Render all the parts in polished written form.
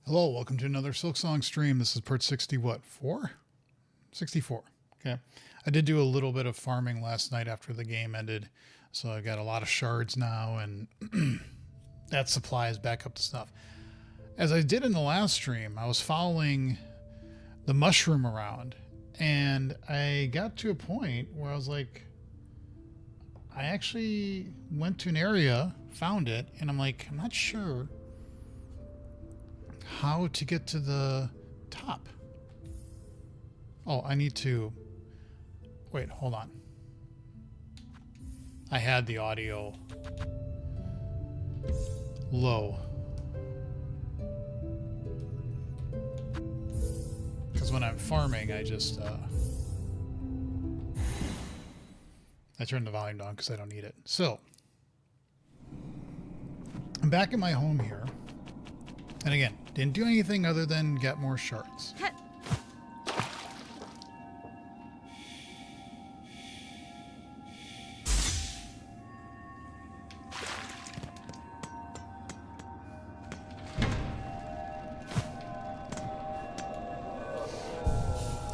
Hello, welcome to another Silksong stream. This is part 60, what, 4? 64. Okay. I did do a little bit of farming last night after the game ended, so I got a lot of shards now, and that supply is back up to snuff. As I did in the last stream, I was following the mushroom around, and I got to a point where I was like, I actually went to an area, found it, and I'm like, I'm not sure how to get to the top. Oh, I need to... Wait, hold on. I had the audio low. Because when I'm farming, I just... I turn the volume down because I don't need it. So, I'm back in my home here. And again, didn't do anything other than get more shards.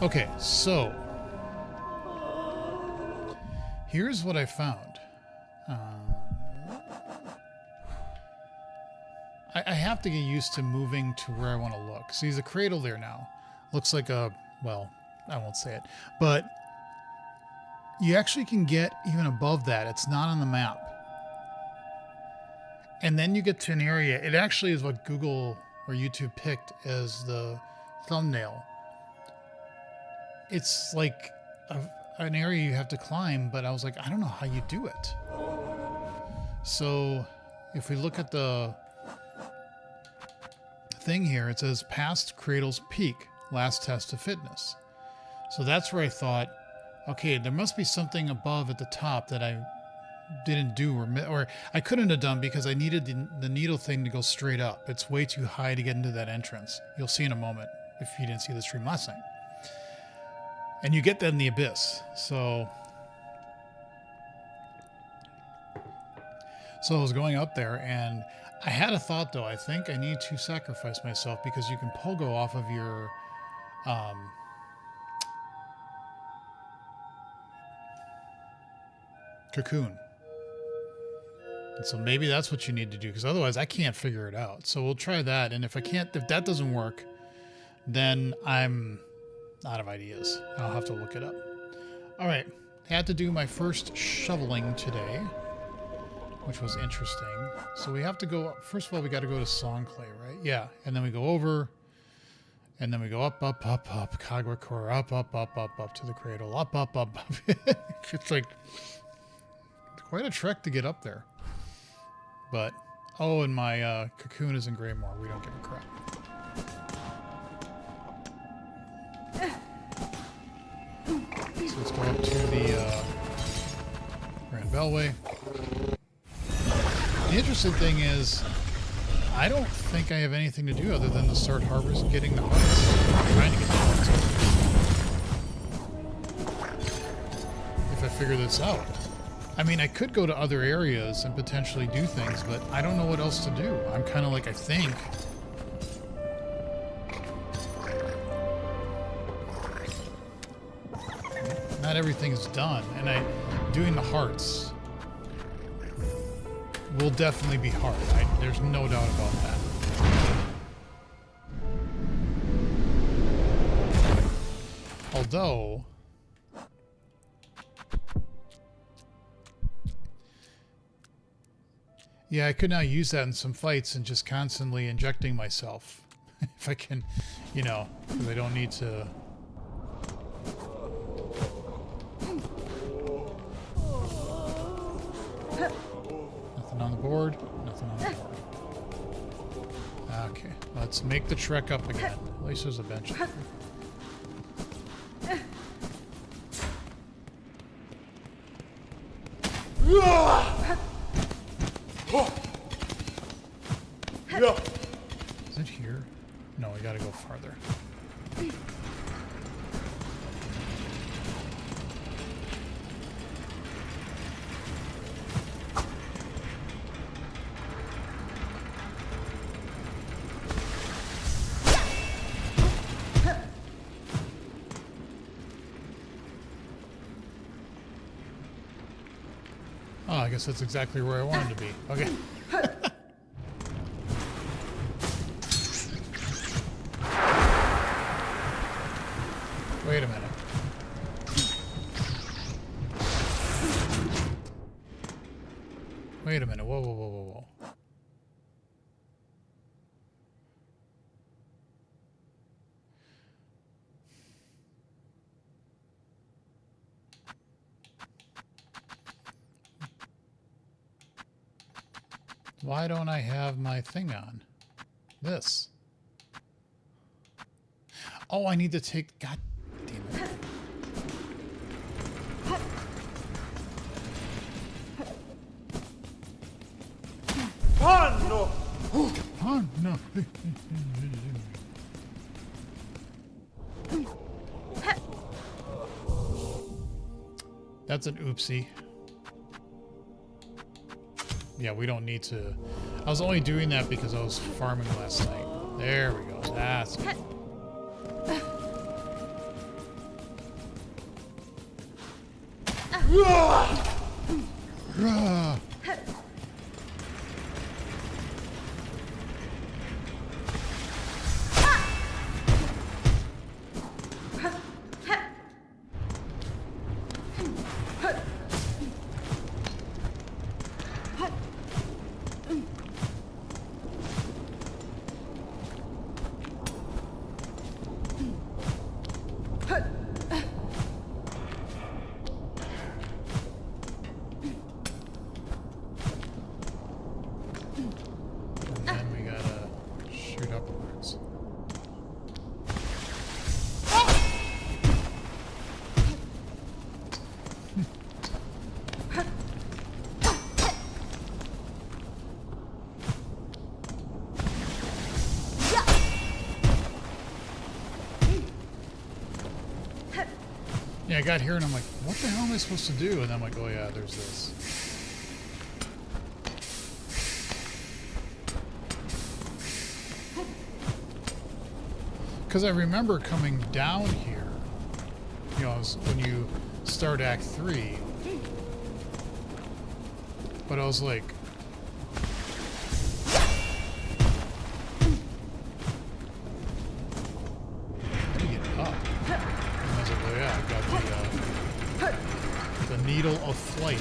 Okay, so here's what I found. I have to get used to moving to where I want to look. See, there's a cradle there now. Looks like a, well, I won't say it. But you actually can get even above that. It's not on the map. And then you get to an area. It actually is what Google or YouTube picked as the thumbnail. It's like an area you have to climb, but I was like, I don't know how you do it. So if we look at the thing here, it says past Cradle's Peak, last test of fitness. So that's where I thought, okay, there must be something above at the top that I didn't do or I couldn't have done because I needed the needle thing to go straight up. It's way too high to get into that entrance. You'll see in a moment if you didn't see the stream last night. And you get that in the abyss. So I was going up there, and I had a thought, though. I think I need to sacrifice myself because you can pogo off of your cocoon. And so maybe that's what you need to do, because otherwise I can't figure it out. So we'll try that, and if that doesn't work, then I'm out of ideas. I'll have to look it up. All right, had to do my first shoveling today, which was interesting. So we have to go, first of all, we got to go to Songclay, right? Yeah, and then we go over, and then we go up, Kagwa Core, up to the cradle, up. It's like quite a trek to get up there. But, oh, and my cocoon is in Greymore. We don't give a crap. So let's go up to the Grand Bellway. The interesting thing is, I don't think I have anything to do other than to start harvesting, getting the hearts. I'm trying to get the hearts over. If I figure this out. I mean, I could go to other areas and potentially do things, but I don't know what else to do. I'm kind of like, I think. Not everything is done, and doing the hearts will definitely be hard. There's no doubt about that. Although, yeah, I could now use that in some fights and just constantly injecting myself. If I can, because I don't need to. Nothing on the board. Nothing on the board. Okay, let's make the trek up again. At least there's a bench up here. Is it here? No, we gotta go farther. I guess that's exactly where I wanted to be. Okay. Wait a minute. Wait a minute. Whoa, whoa, whoa, whoa, whoa. Why don't I have my thing on? This. Oh, I need to take... God damn it. Oh, no! Oh, no. That's an oopsie. Yeah, we don't need to... I was only doing that because I was farming last night. There we go. That's it. Rah! Yeah, I got here and I'm like, what the hell am I supposed to do? And I'm like, oh yeah, there's this. Because I remember coming down here, you know, when you start Act 3, but I was like, how do you get up? And I was like, oh yeah, I've got the needle of flight.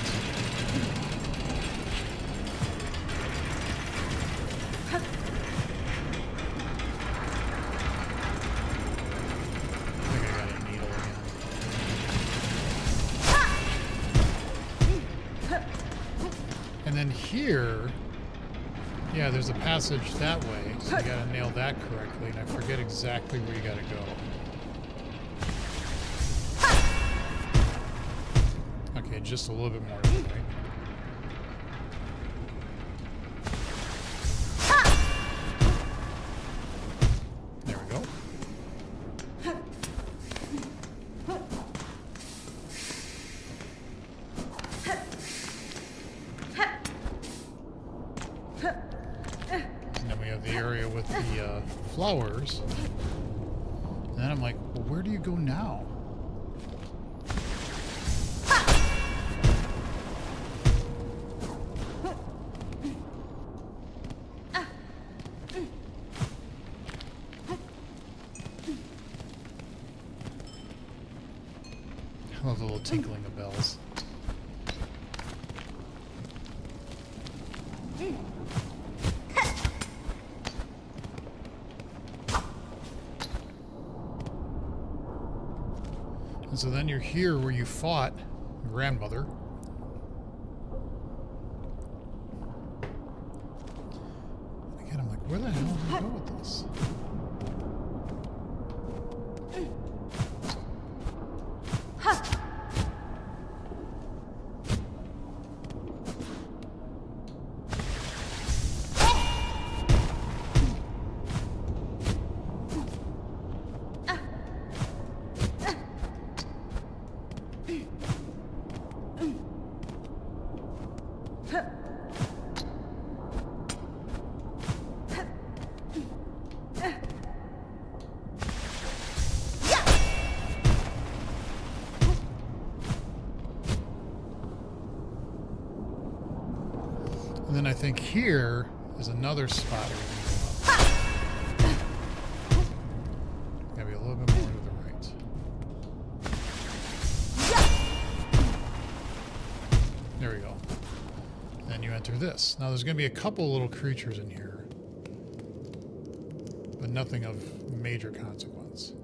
And then here, yeah, there's a passage that way, so you gotta nail that correctly, and I forget exactly where you gotta go. Okay, just a little bit more, right? There we go. And then we have the area with the flowers. And then I'm like, well, where do you go now? I love the little tinkling of bells. And so then you're here where you fought grandmother. Again, I'm like, where the hell do I go with this? think here is another spot. Gotta be a little bit more to the right. There we go. Then you enter this. Now there's going to be a couple little creatures in here, but nothing of major consequence.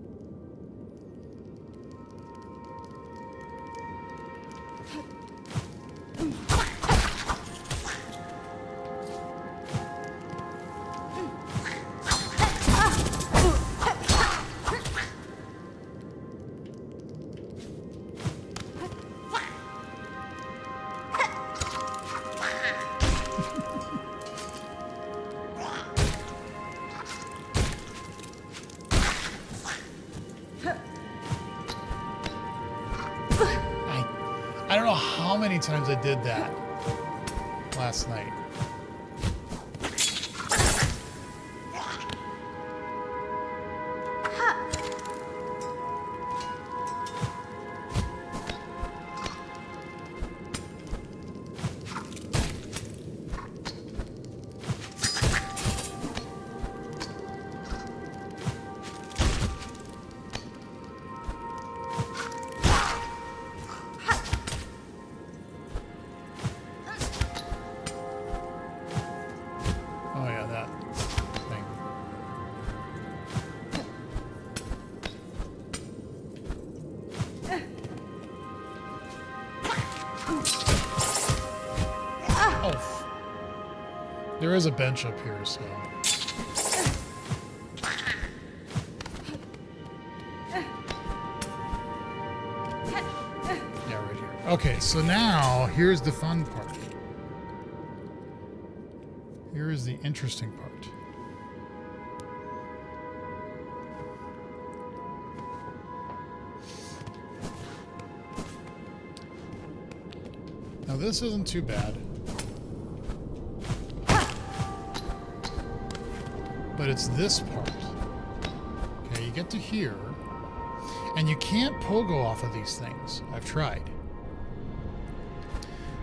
I don't know how many times I did that last night. There is a bench up here, so... Yeah, right here. Okay, so now, here's the fun part. Here is the interesting part. Now, this isn't too bad. But it's this part. Okay, you get to here, and you can't pogo off of these things. I've tried.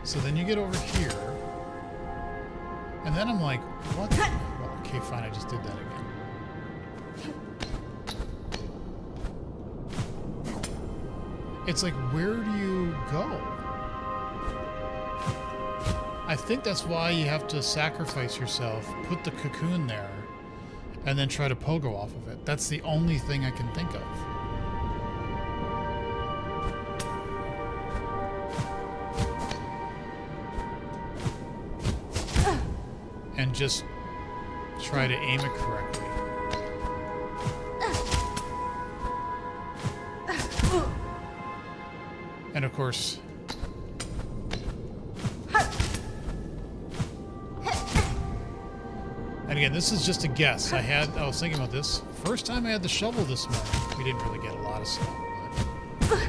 So then you get over here, and then I'm like, what? Well, okay, fine, I just did that again. It's like, where do you go? I think that's why you have to sacrifice yourself, put the cocoon there, and then try to pogo off of it. That's the only thing I can think of. And just try to aim it correctly. And of course... And again, this is just a guess. I was thinking about this. First time I had the shovel this morning, we didn't really get a lot of snow, but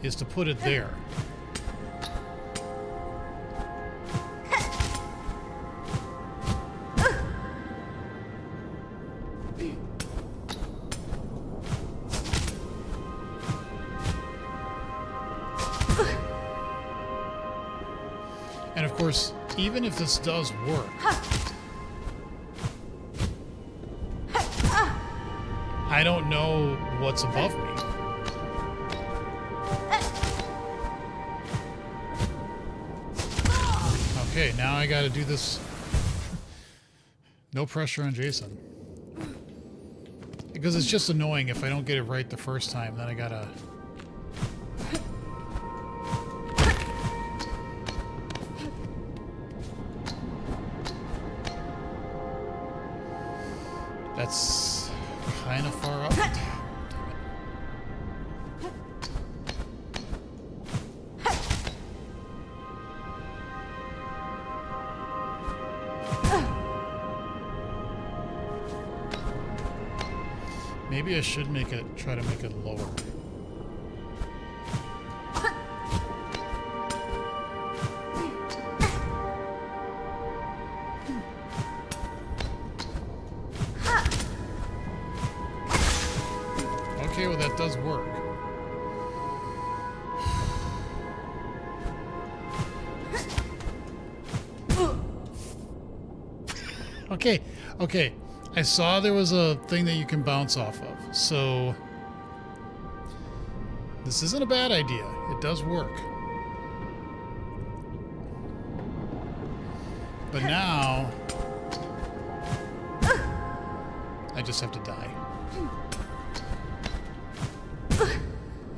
is to put it there. And of course, even if this does work, I don't know what's above me. Okay, now I gotta do this. No pressure on Jason. Because it's just annoying if I don't get it right the first time, then I gotta... That's kind of far up. Damn it. Maybe I should try to make it lower. Okay, well that does work. Okay, okay. I saw there was a thing that you can bounce off of. So this isn't a bad idea. It does work. But now I just have to die.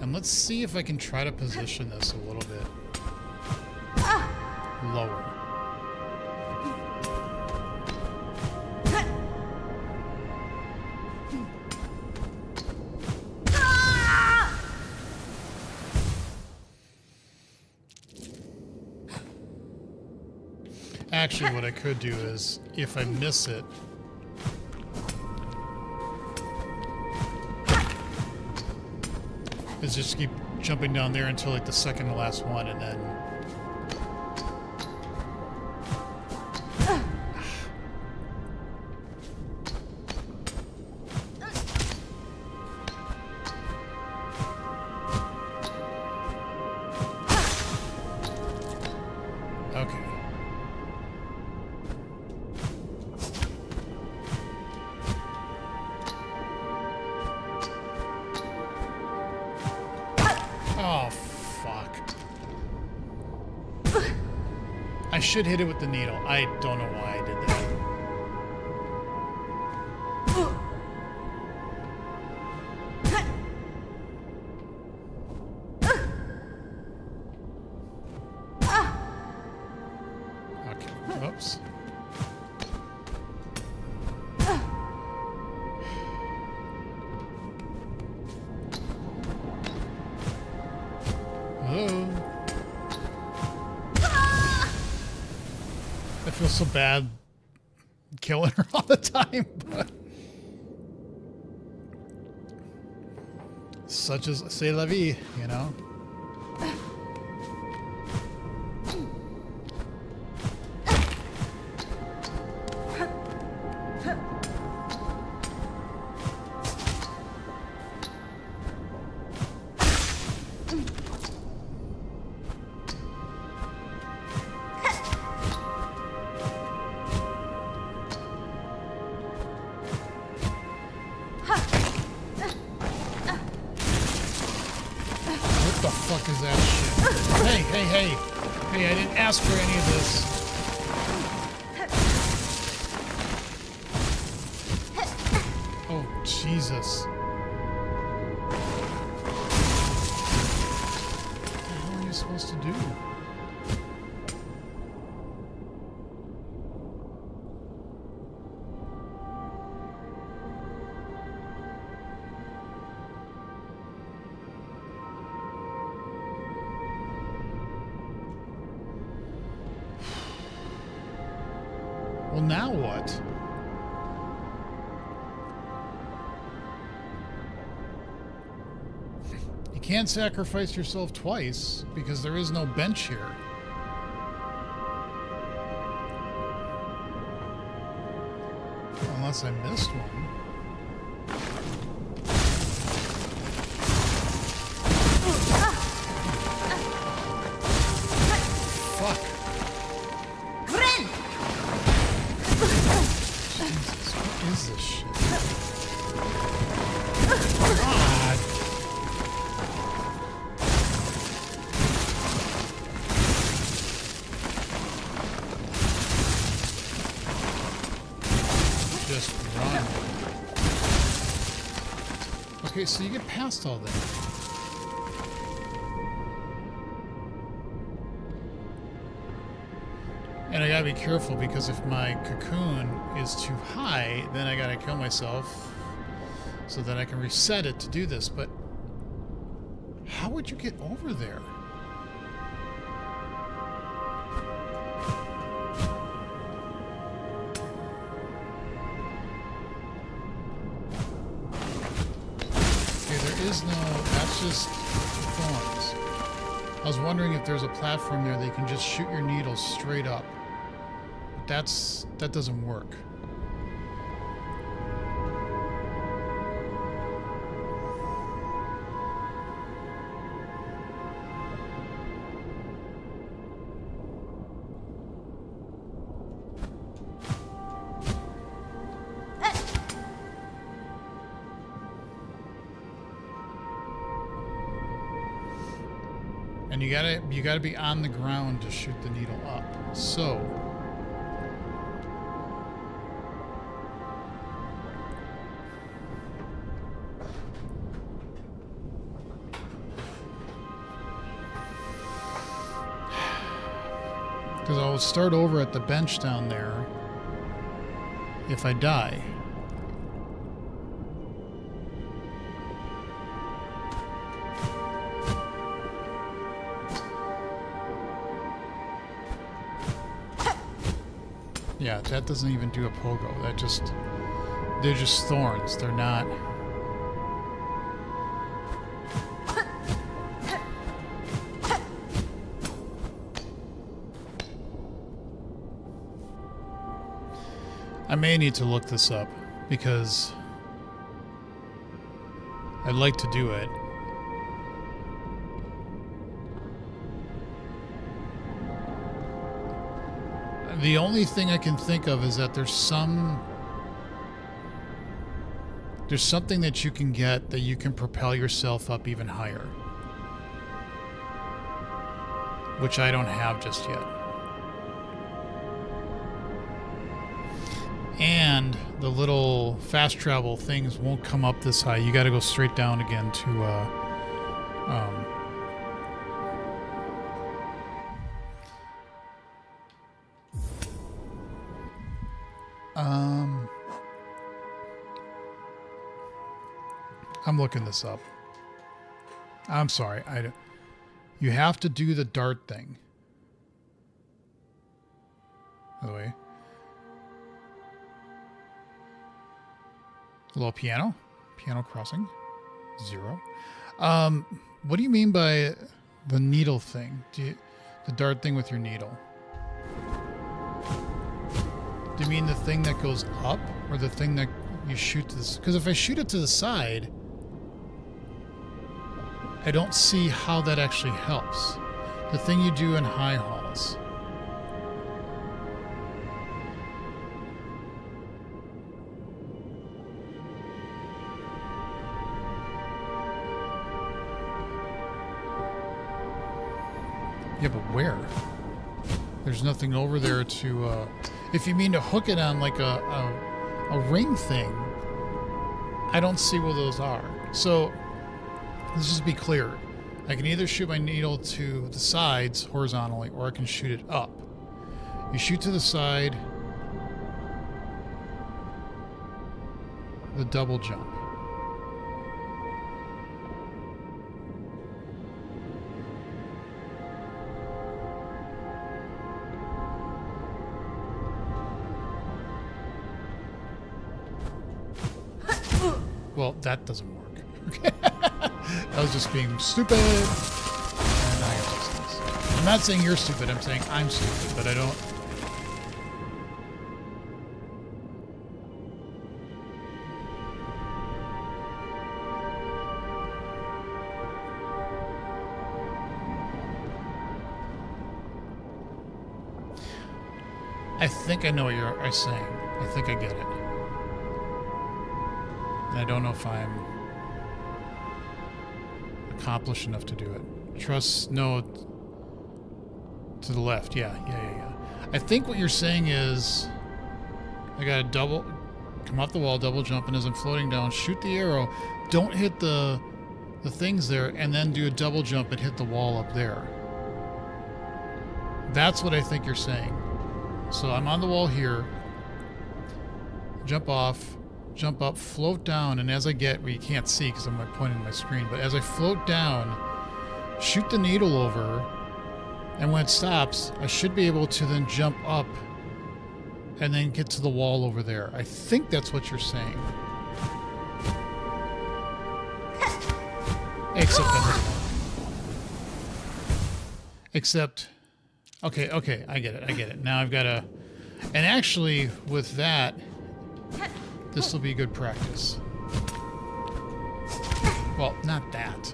And let's see if I can try to position this a little bit lower. Actually, what I could do is, if I miss it, is just keep jumping down there until like the second to last one, and then okay. Oh, fuck. I should hit it with the needle. I don't know why I did that. Okay, oops. Hello? I feel so bad killing her all the time, but such as c'est la vie, you know? What the fuck is that shit? Hey, hey, hey! Hey, I didn't ask for any of this. Oh, Jesus. What the hell are you supposed to do? Well, now what? You can't sacrifice yourself twice because there is no bench here. Unless I missed one. Fuck. Jesus, what is this shit? God. Just run. Okay, so you get past all that. And I gotta be careful because if my cocoon is too high, then I gotta kill myself so that I can reset it to do this. But how would you get over there? Okay, there is no, that's just thorns. I was wondering if there's a platform there that you can just shoot your needles straight up. But that doesn't work. And you gotta be on the ground to shoot the needle up. So because I'll start over at the bench down there if I die. Yeah, that doesn't even do a pogo. They're just thorns. They're not. I may need to look this up because I'd like to do it. The only thing I can think of is that there's something that you can get that you can propel yourself up even higher, which I don't have just yet. And the little fast travel things won't come up this high. You got to go straight down again to I'm looking this up. I'm sorry. You have to do the dart thing. By the way. A little piano. Piano crossing. 0. What do you mean by the needle thing? The dart thing with your needle? Do you mean the thing that goes up or the thing that you shoot to this? Because if I shoot it to the side, I don't see how that actually helps. The thing you do in high halls. Yeah, but where? There's nothing over there to, if you mean to hook it on like a ring thing, I don't see where those are. So, let's just be clear. I can either shoot my needle to the sides horizontally, or I can shoot it up. You shoot to the side, the double jump. Well, that doesn't work. Okay. I was just being stupid. And I got this. I'm not saying you're stupid, I'm saying I'm stupid, but I don't. I think I know what you're saying. I think I get it. And I don't know if I'm accomplished enough to do it. Trust, no, to the left. Yeah. I think what you're saying is I gotta come off the wall, double jump, and as I'm floating down, shoot the arrow. Don't hit the things there, and then do a double jump and hit the wall up there. That's what I think you're saying. So I'm on the wall here, jump off, jump up, float down, and as I get, well, you can't see because I'm pointing to my screen, but as I float down, shoot the needle over, and when it stops, I should be able to then jump up and then get to the wall over there. I think that's what you're saying. Except, okay, I get it. Now I've got to, and actually with that, this will be good practice. Well, not that.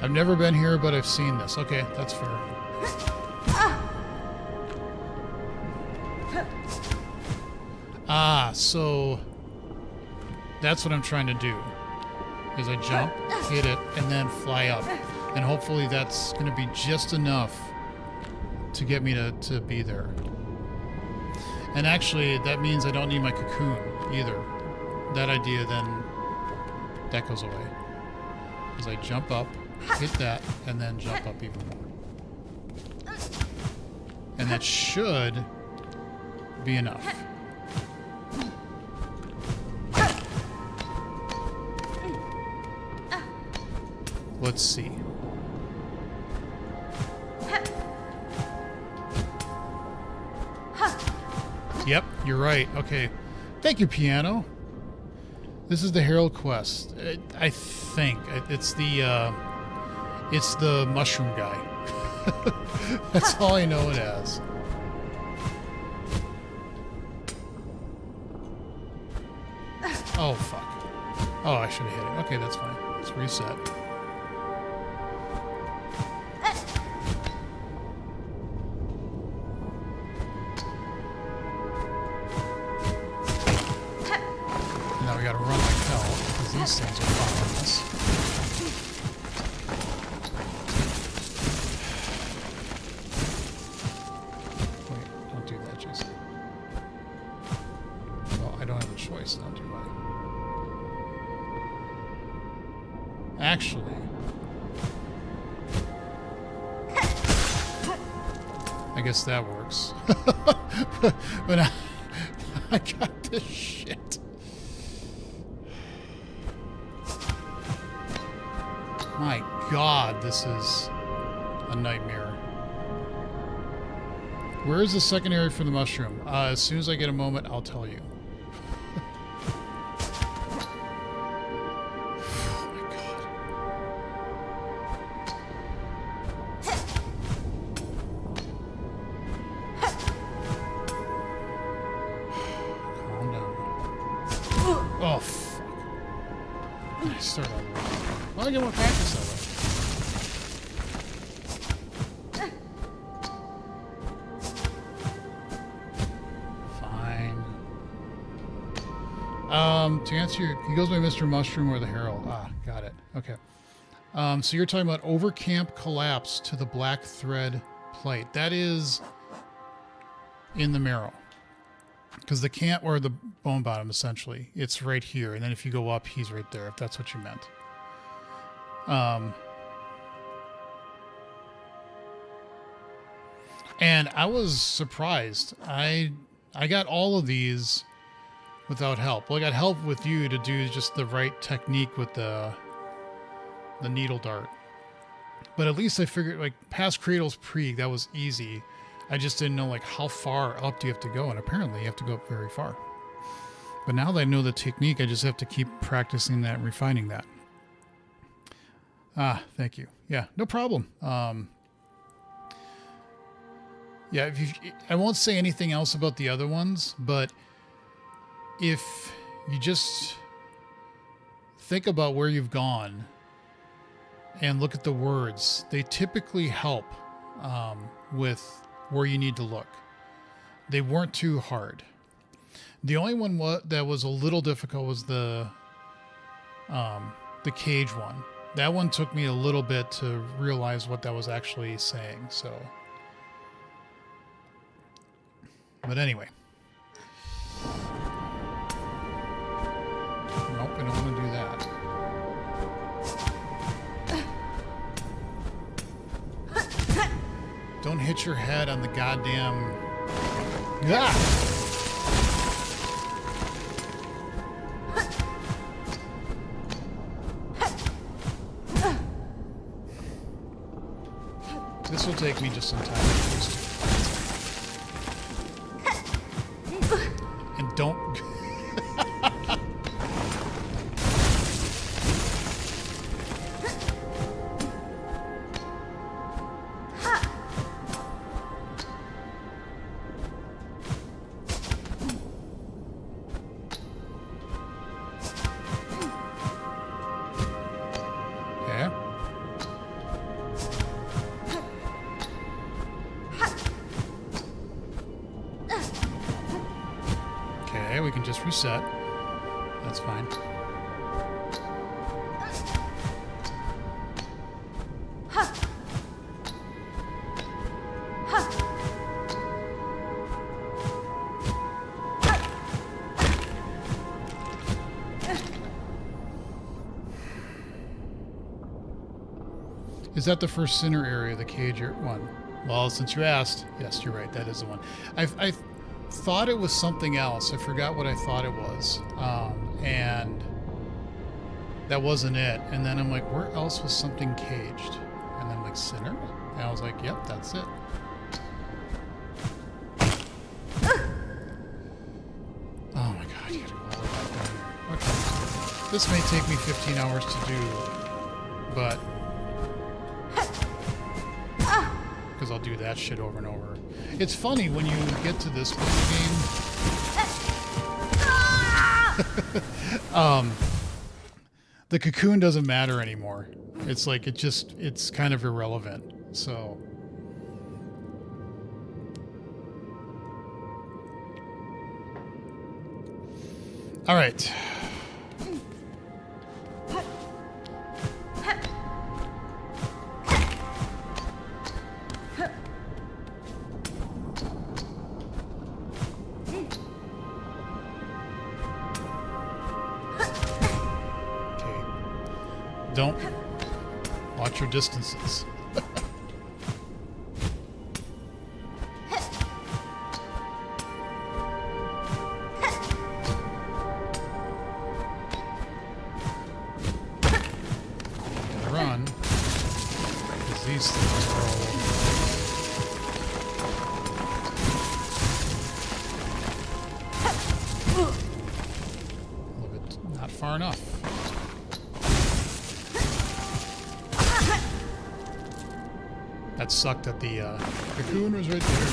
I've never been here, but I've seen this. Okay, that's fair. Ah, so that's what I'm trying to do. Is I jump, hit it, and then fly up. And hopefully that's going to be just enough to get me to be there. And actually, that means I don't need my cocoon either. That idea, then that goes away. As I jump up, hit that, and then jump up even more. And that should be enough. Let's see. Yep, you're right. Okay. Thank you, piano. This is the Herald quest. I think it's the mushroom guy. That's all I know it as. Oh fuck. Oh, I should have hit it. Okay, that's fine. Let's reset. Now we gotta run like hell, because these things are following us. Wait, don't do that, Jason. Well, I don't have a choice now, do I? Actually... I guess that works. But I got this shit. My God, this is a nightmare. Where is the secondary for the mushroom? As soon as I get a moment, I'll tell you. Oh my God. Calm down. Oh, fuck. I started all the way. Well, I get more practice that way. Fine. To answer your... He goes by Mr. Mushroom or the Herald. Ah, got it. Okay. So you're talking about overcamp collapse to the black thread plate. That is in the marrow. Because the camp, or the bone bottom, essentially, it's right here. And then if you go up, he's right there, if that's what you meant. And I was surprised. I got all of these without help. Well, I got help with you to do just the right technique with the needle dart. But at least I figured, like, past Cradle's Preeg, that was easy. I just didn't know, like, how far up do you have to go? And apparently you have to go up very far. But now that I know the technique, I just have to keep practicing that and refining that. Ah, thank you. Yeah, no problem. Yeah, I won't say anything else about the other ones, but if you just think about where you've gone and look at the words, they typically help with where you need to look. They weren't too hard. The only one that was a little difficult was the cage one. That one took me a little bit to realize what that was actually saying, so. But anyway. Nope, I don't want to do that. Don't hit your head on the goddamn... Ah! This will take me just some time to get used to. And don't... Okay. Okay, we can just reset. That's fine. Is that the first center area, the cage one? Well, since you asked, yes, you're right. That is the one. I thought it was something else. I forgot what I thought it was. And that wasn't it. And then I'm like, where else was something caged? And then I'm like, center? And I was like, yep, that's it. Oh my god, you gotta go all the way back down here. Okay. This may take me 15 hours to do, but because I'll do that shit over and over. It's funny when you get to this point in the game, the cocoon doesn't matter anymore. It's like it's kind of irrelevant. So all right. Don't watch your distances. Gotta run, because these things are all over. A little bit, not far enough. That sucked that the cocoon was right there.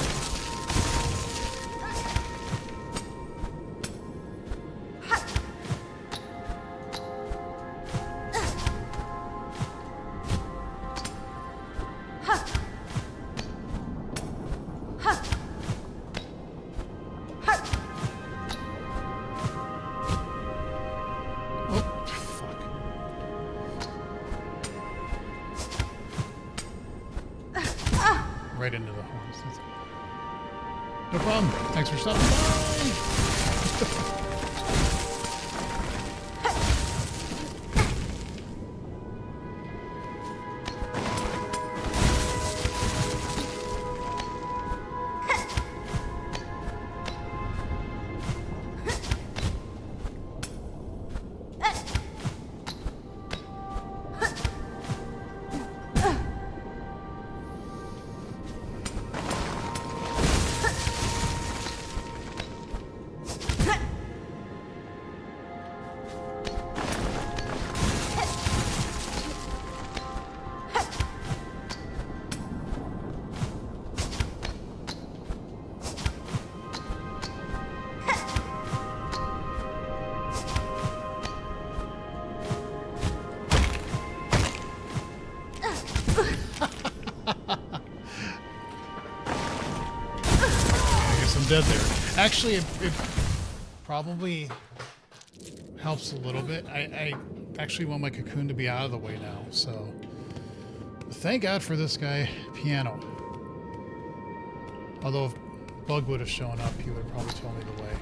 Right into the horns. No problem. Thanks for stopping by. Dead there. Actually, it probably helps a little bit. I actually want my cocoon to be out of the way now, so thank God for this guy, Piano. Although if Bug would have shown up, he would have probably told me the way.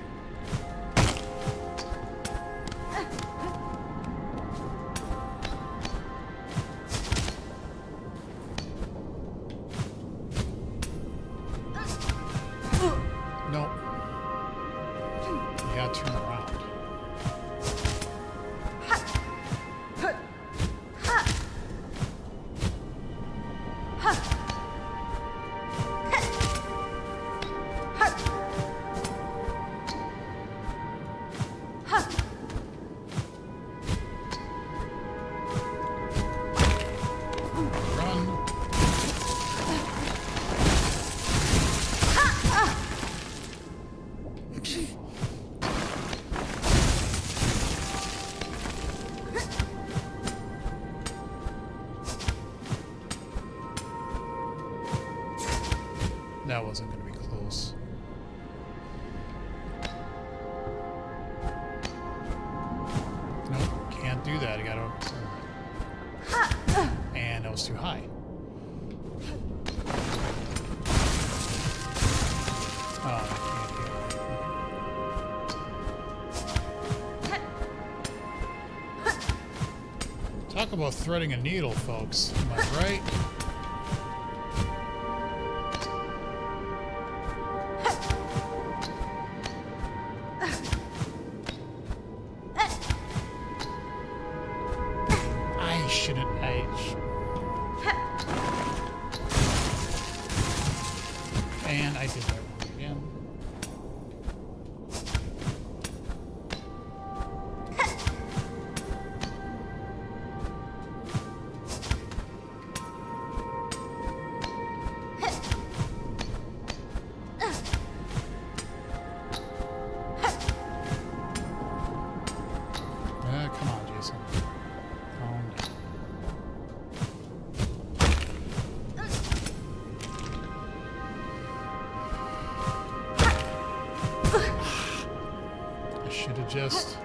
Nope. You gotta turn around. That wasn't going to be close. about threading a needle, folks. Am I right? I shouldn't. And I did that wrong again. Come on, Jason. Calm down. I should have just...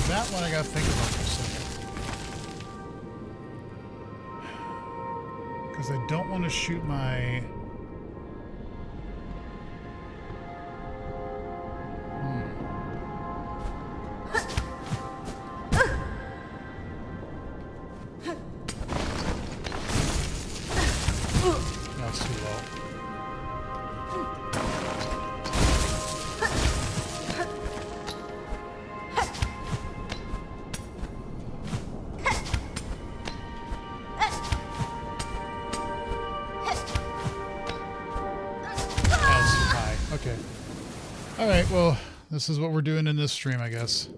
That one I gotta think about for a second. Because I don't want to shoot my... That's too low. Okay. Alright, well, this is what we're doing in this stream, I guess.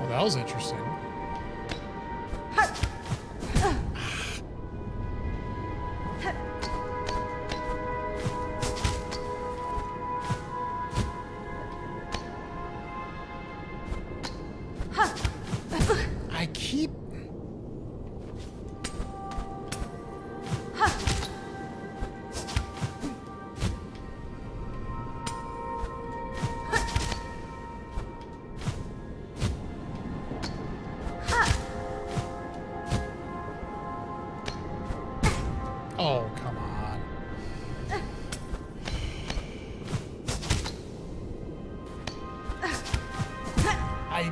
That was interesting. I keep... Oh, come on. I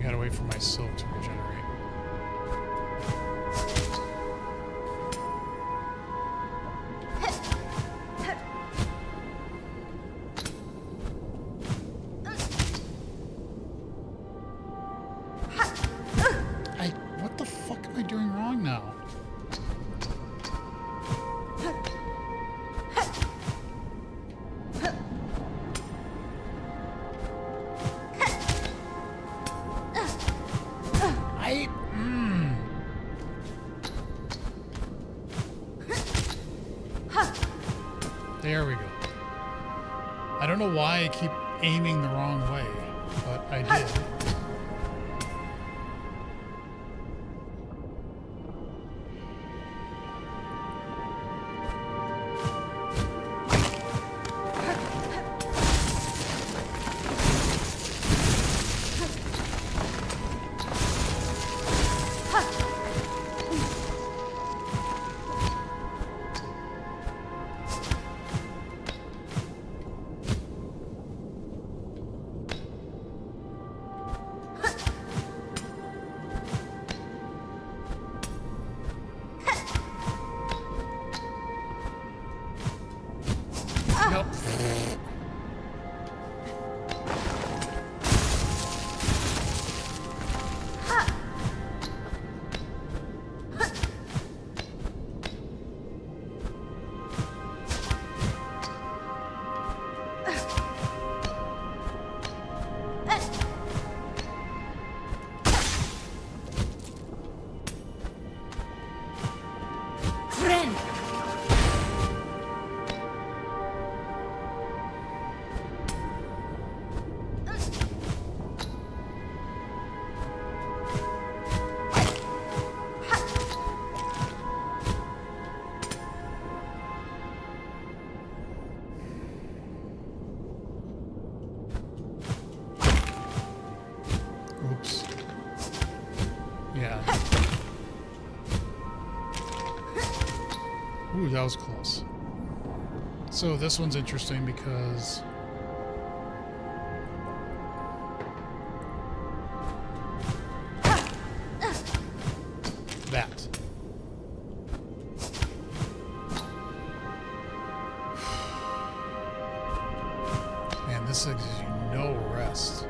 gotta wait for my silk to regenerate. What the fuck am I doing wrong now? There we go. I don't know why I keep aiming the wrong way, but I did. Nope. Friend. Oops. Yeah. Ooh, that was close. So this one's interesting because that. Man, this gives you no rest.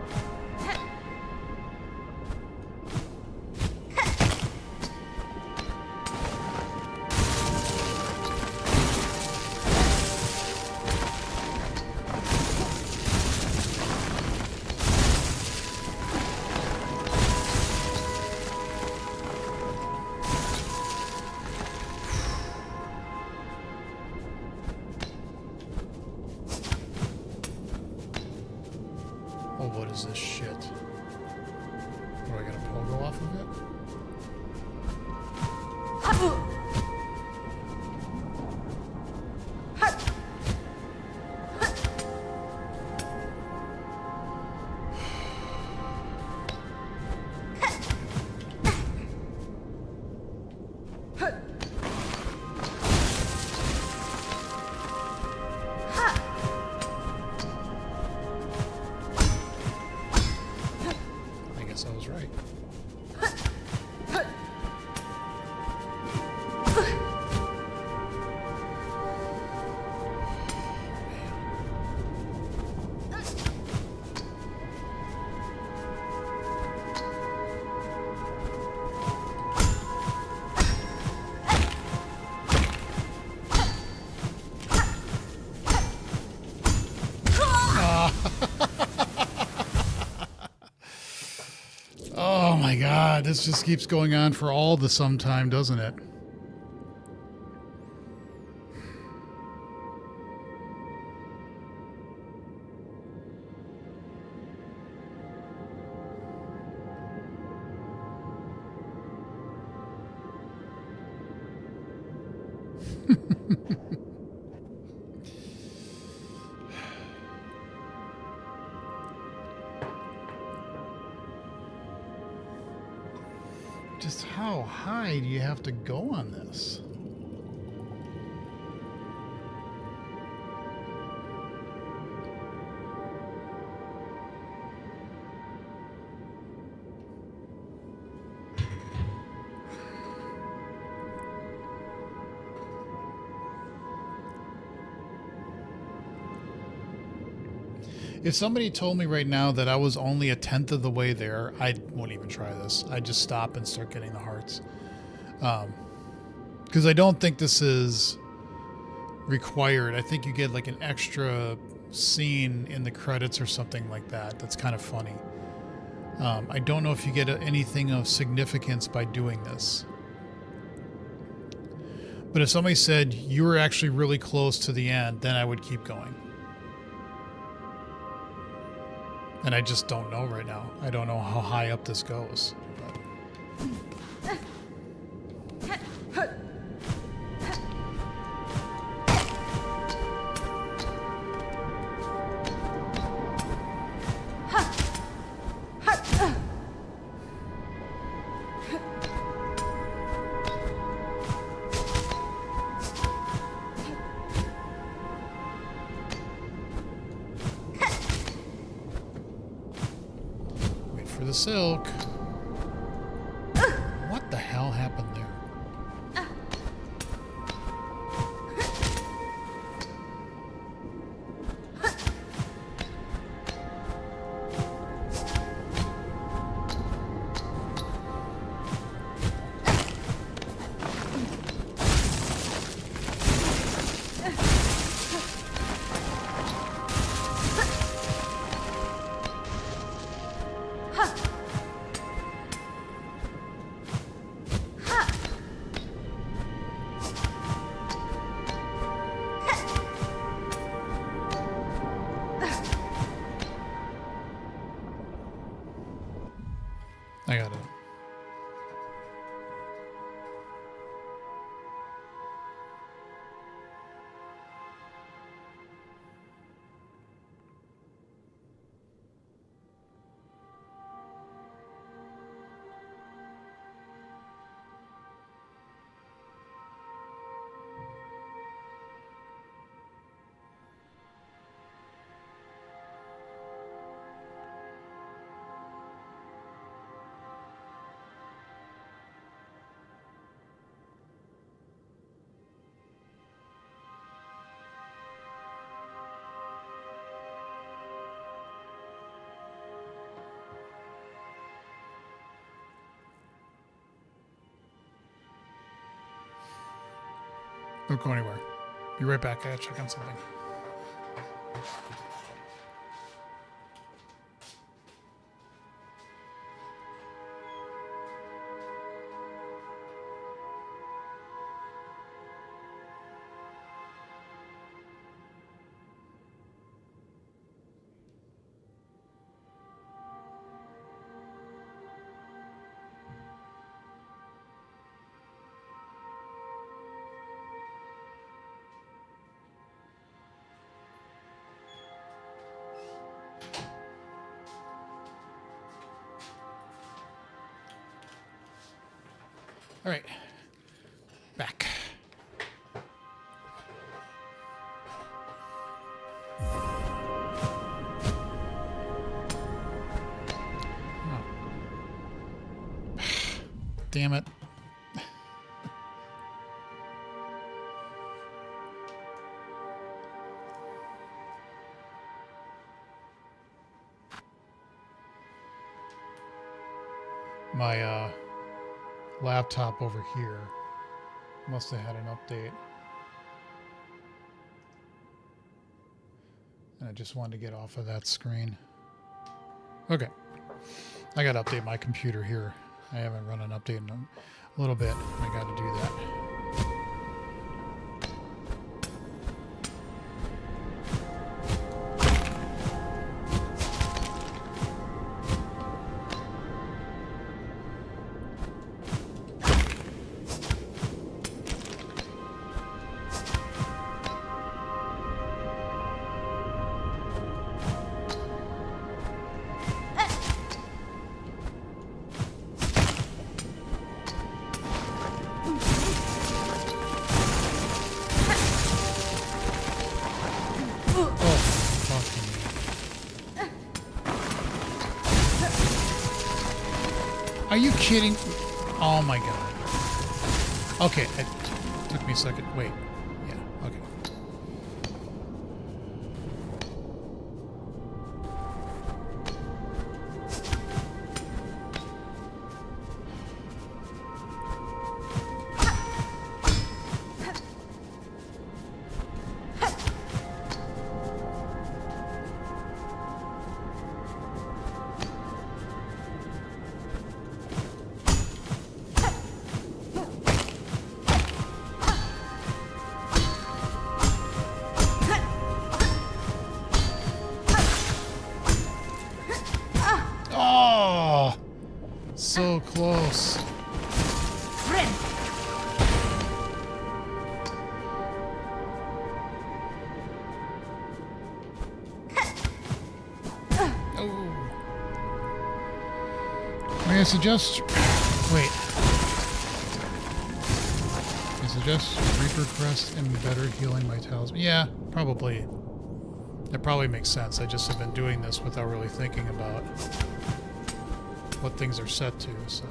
Oh, what is this shit? Do I get a pogo off of it? I guess I was right. Oh my god, this just keeps going on for all the sometime, doesn't it? Just how high do you have to go on this? If somebody told me right now that I was only 1/10 of the way there, I won't even try this. I'd just stop and start getting the hearts. Because I don't think this is required. I think you get like an extra scene in the credits or something like that. That's kind of funny. I don't know if you get anything of significance by doing this. But if somebody said you were actually really close to the end, then I would keep going. And I just don't know right now. I don't know how high up this goes. But. For the silk. What the hell happened there? Don't go anywhere. Be right back. I gotta check on something. All right, back. Oh. Damn it. My laptop over here must have had an update. And I just wanted to get off of that screen. Okay. I got to update my computer here. I haven't run an update in a little bit. I got to do that. Are you kidding? Oh my god. Okay, it took me a second. Wait. Yeah, okay. So close. Friend. Oh. May I suggest? Wait. I suggest Reaper Crest and better healing my talisman. Yeah, probably. That probably makes sense. I just have been doing this without really thinking about what things are set to, so.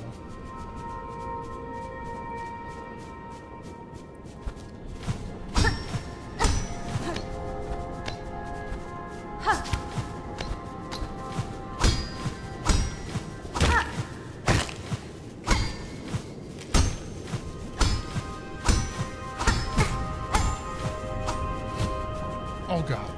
Oh god.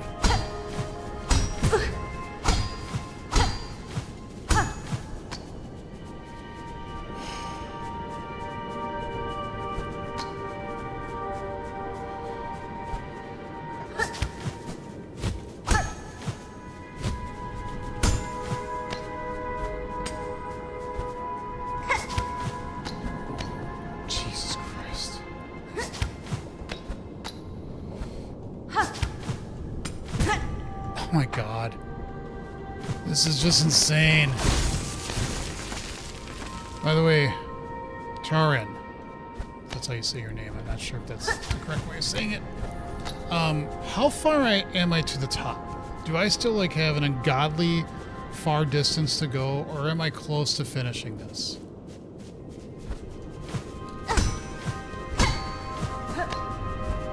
Oh my god. This is just insane. By the way, Charin. That's how you say your name. I'm not sure if that's the correct way of saying it. How far am I to the top? Do I still like have an ungodly far distance to go, or am I close to finishing this?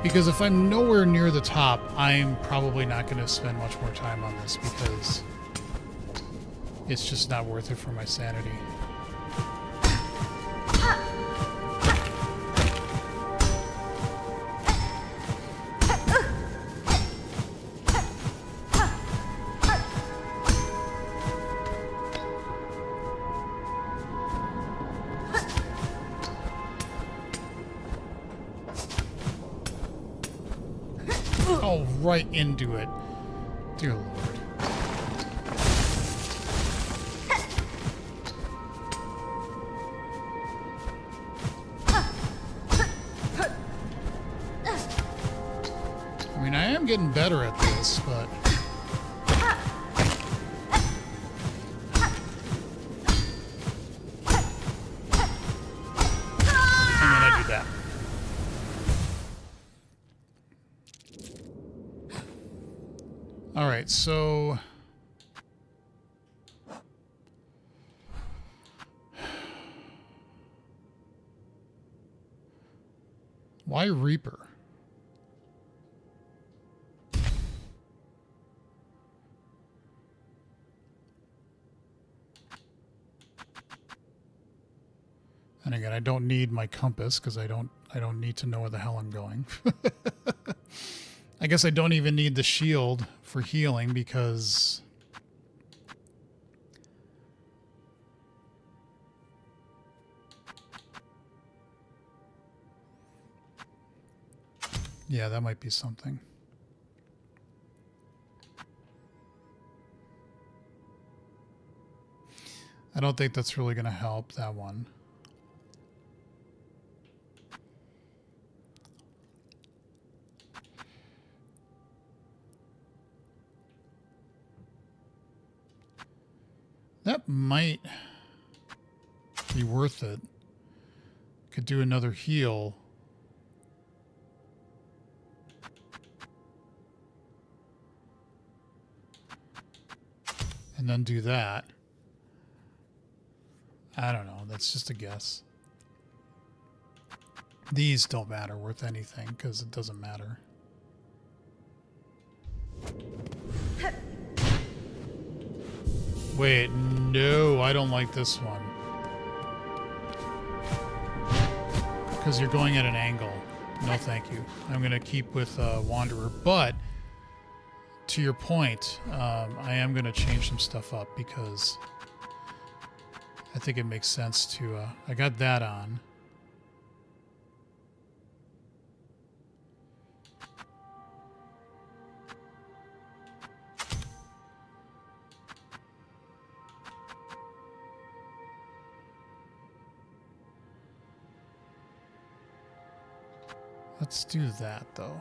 Because if I'm nowhere near the top, I'm probably not going to spend much more time on this because it's just not worth it for my sanity. Oh, right into it. Dear Lord. I mean, I am getting better at this, but... And then I do that. Alright, so... Why Reaper? And again, I don't need my compass because I don't need to know where the hell I'm going. I guess I don't even need the shield for healing because yeah, that might be something. I don't think that's really going to help that one. That might be worth it. Could do another heal. And then do that. I don't know. That's just a guess. These don't matter worth anything because it doesn't matter. Wait, no, I don't like this one. Because you're going at an angle. No, thank you. I'm going to keep with Wanderer. But, to your point, I am going to change some stuff up because I think it makes sense to... I got that on. Let's do that, though.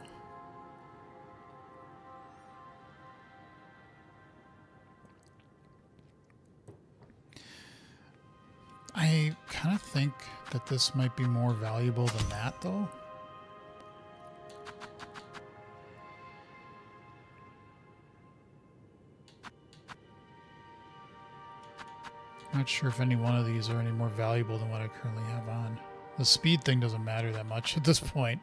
I kind of think that this might be more valuable than that, though. I'm not sure if any one of these are any more valuable than what I currently have on. The speed thing doesn't matter that much at this point.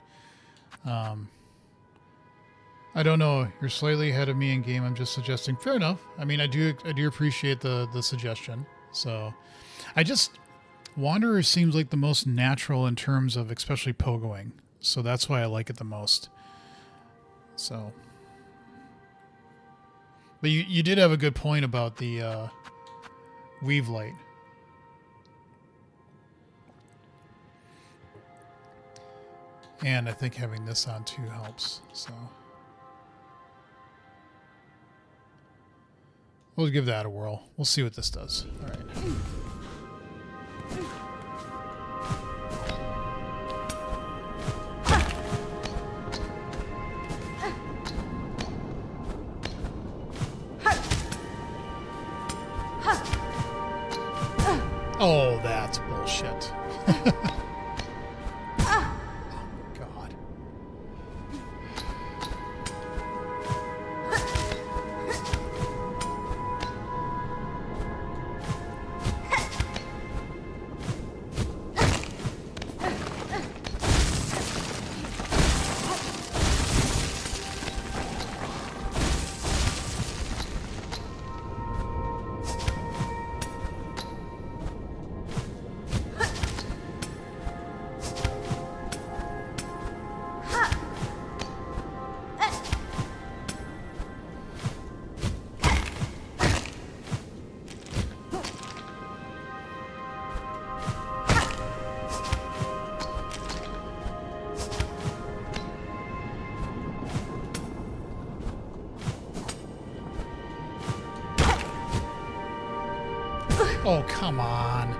I don't know. You're slightly ahead of me in game. I'm just suggesting. Fair enough. I mean, I do appreciate the suggestion. So, Wanderer seems like the most natural in terms of especially pogoing. So that's why I like it the most. So, but you did have a good point about the weave light. And I think having this on too helps, so. We'll give that a whirl. We'll see what this does. All right. Oh, that's bullshit. Oh, come on.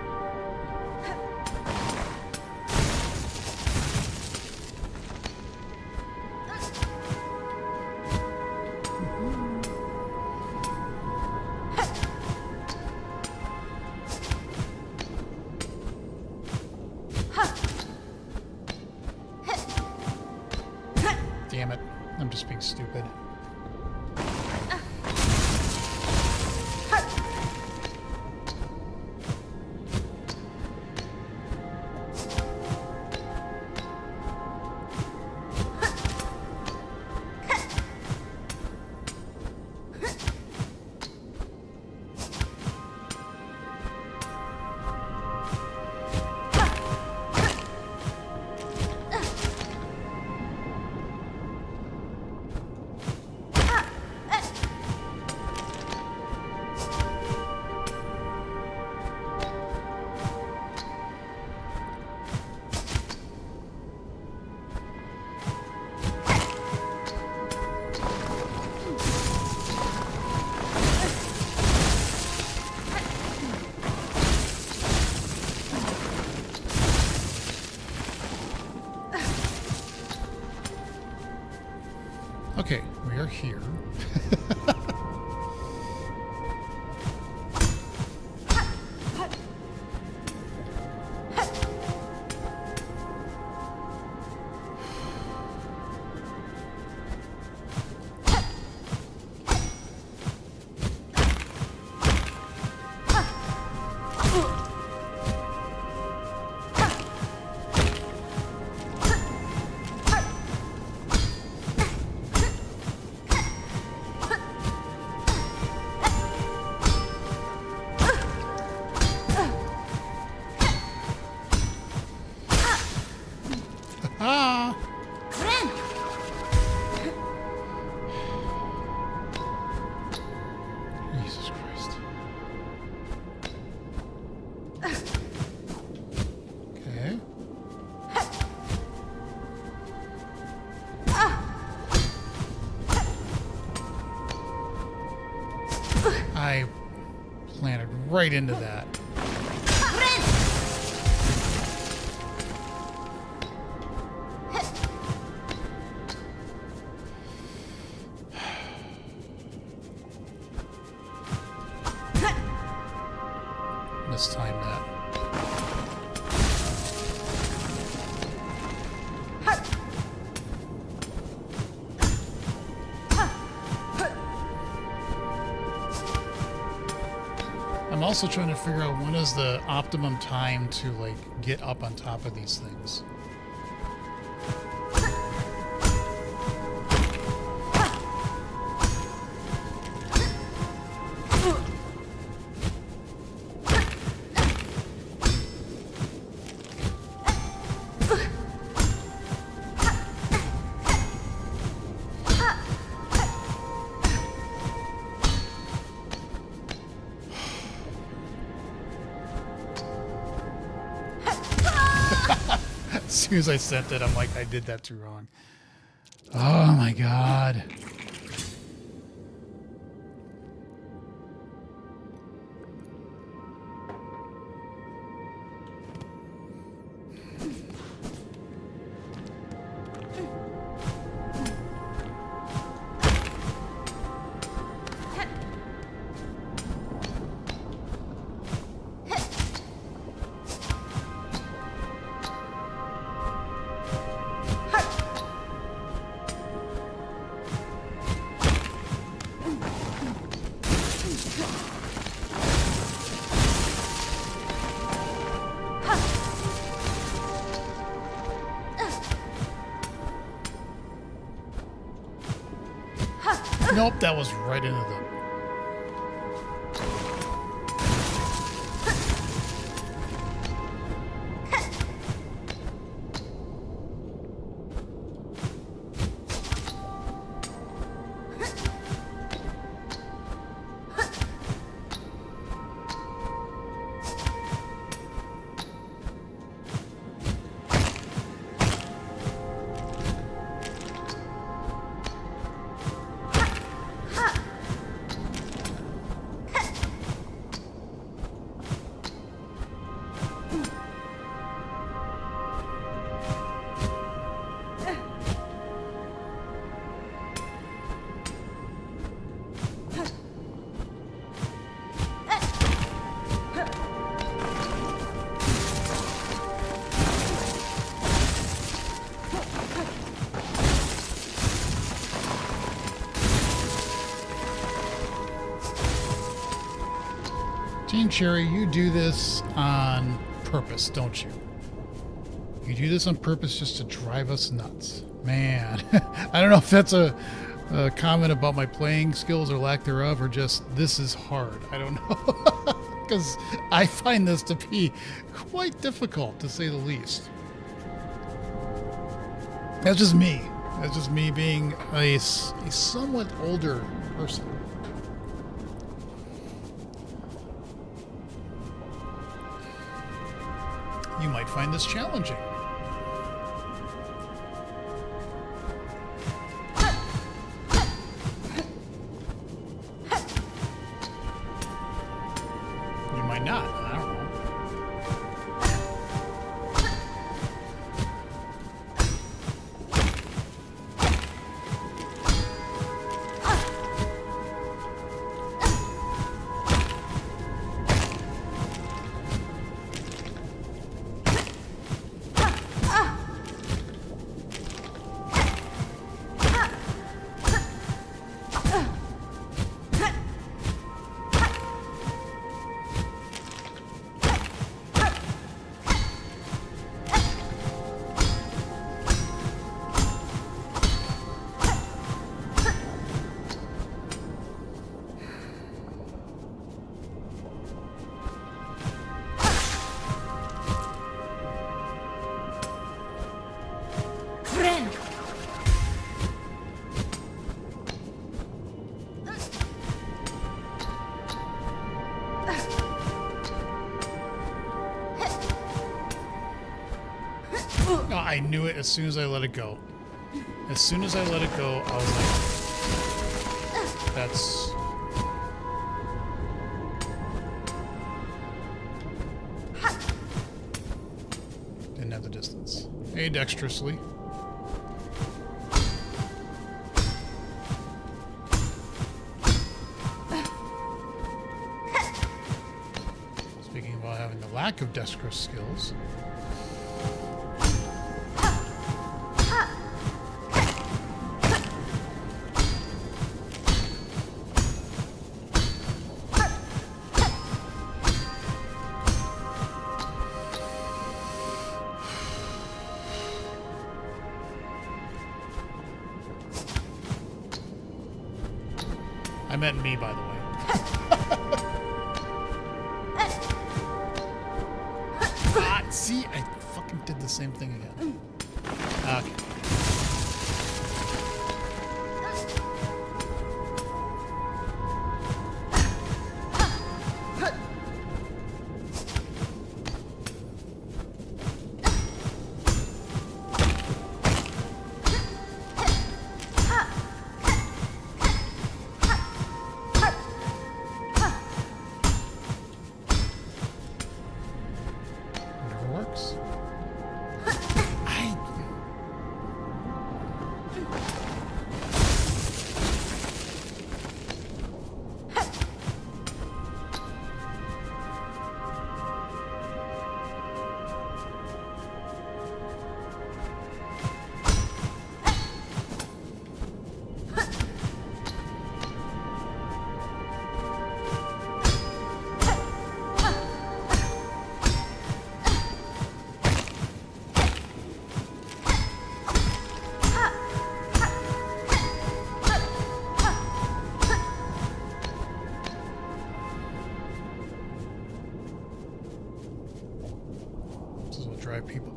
Damn it. I'm just being stupid. Okay, we are here. Ah! Friend! Jesus Christ. Okay. I planted right into that. Friend! Mistime that. I'm also trying to figure out when is the optimum time to like get up on top of these things. As soon as I sent it, I'm like, I did that too wrong. Oh my god. Nope, that was right into the... Team Cherry, you do this on purpose, don't you? You do this on purpose just to drive us nuts. Man, I don't know if that's a comment about my playing skills or lack thereof, or just this is hard. I don't know. Because I find this to be quite difficult, to say the least. That's just me. That's just me being a somewhat older person. You might find this challenging. You might not. I don't know. Oh, I knew it as soon as I let it go. As soon as I let it go, I was like, that's... Didn't have the distance. Hey, dexterously. Speaking about having the lack of dexterous skills. I meant me, by the way. Ah, see, I fucking did the same thing again. Okay.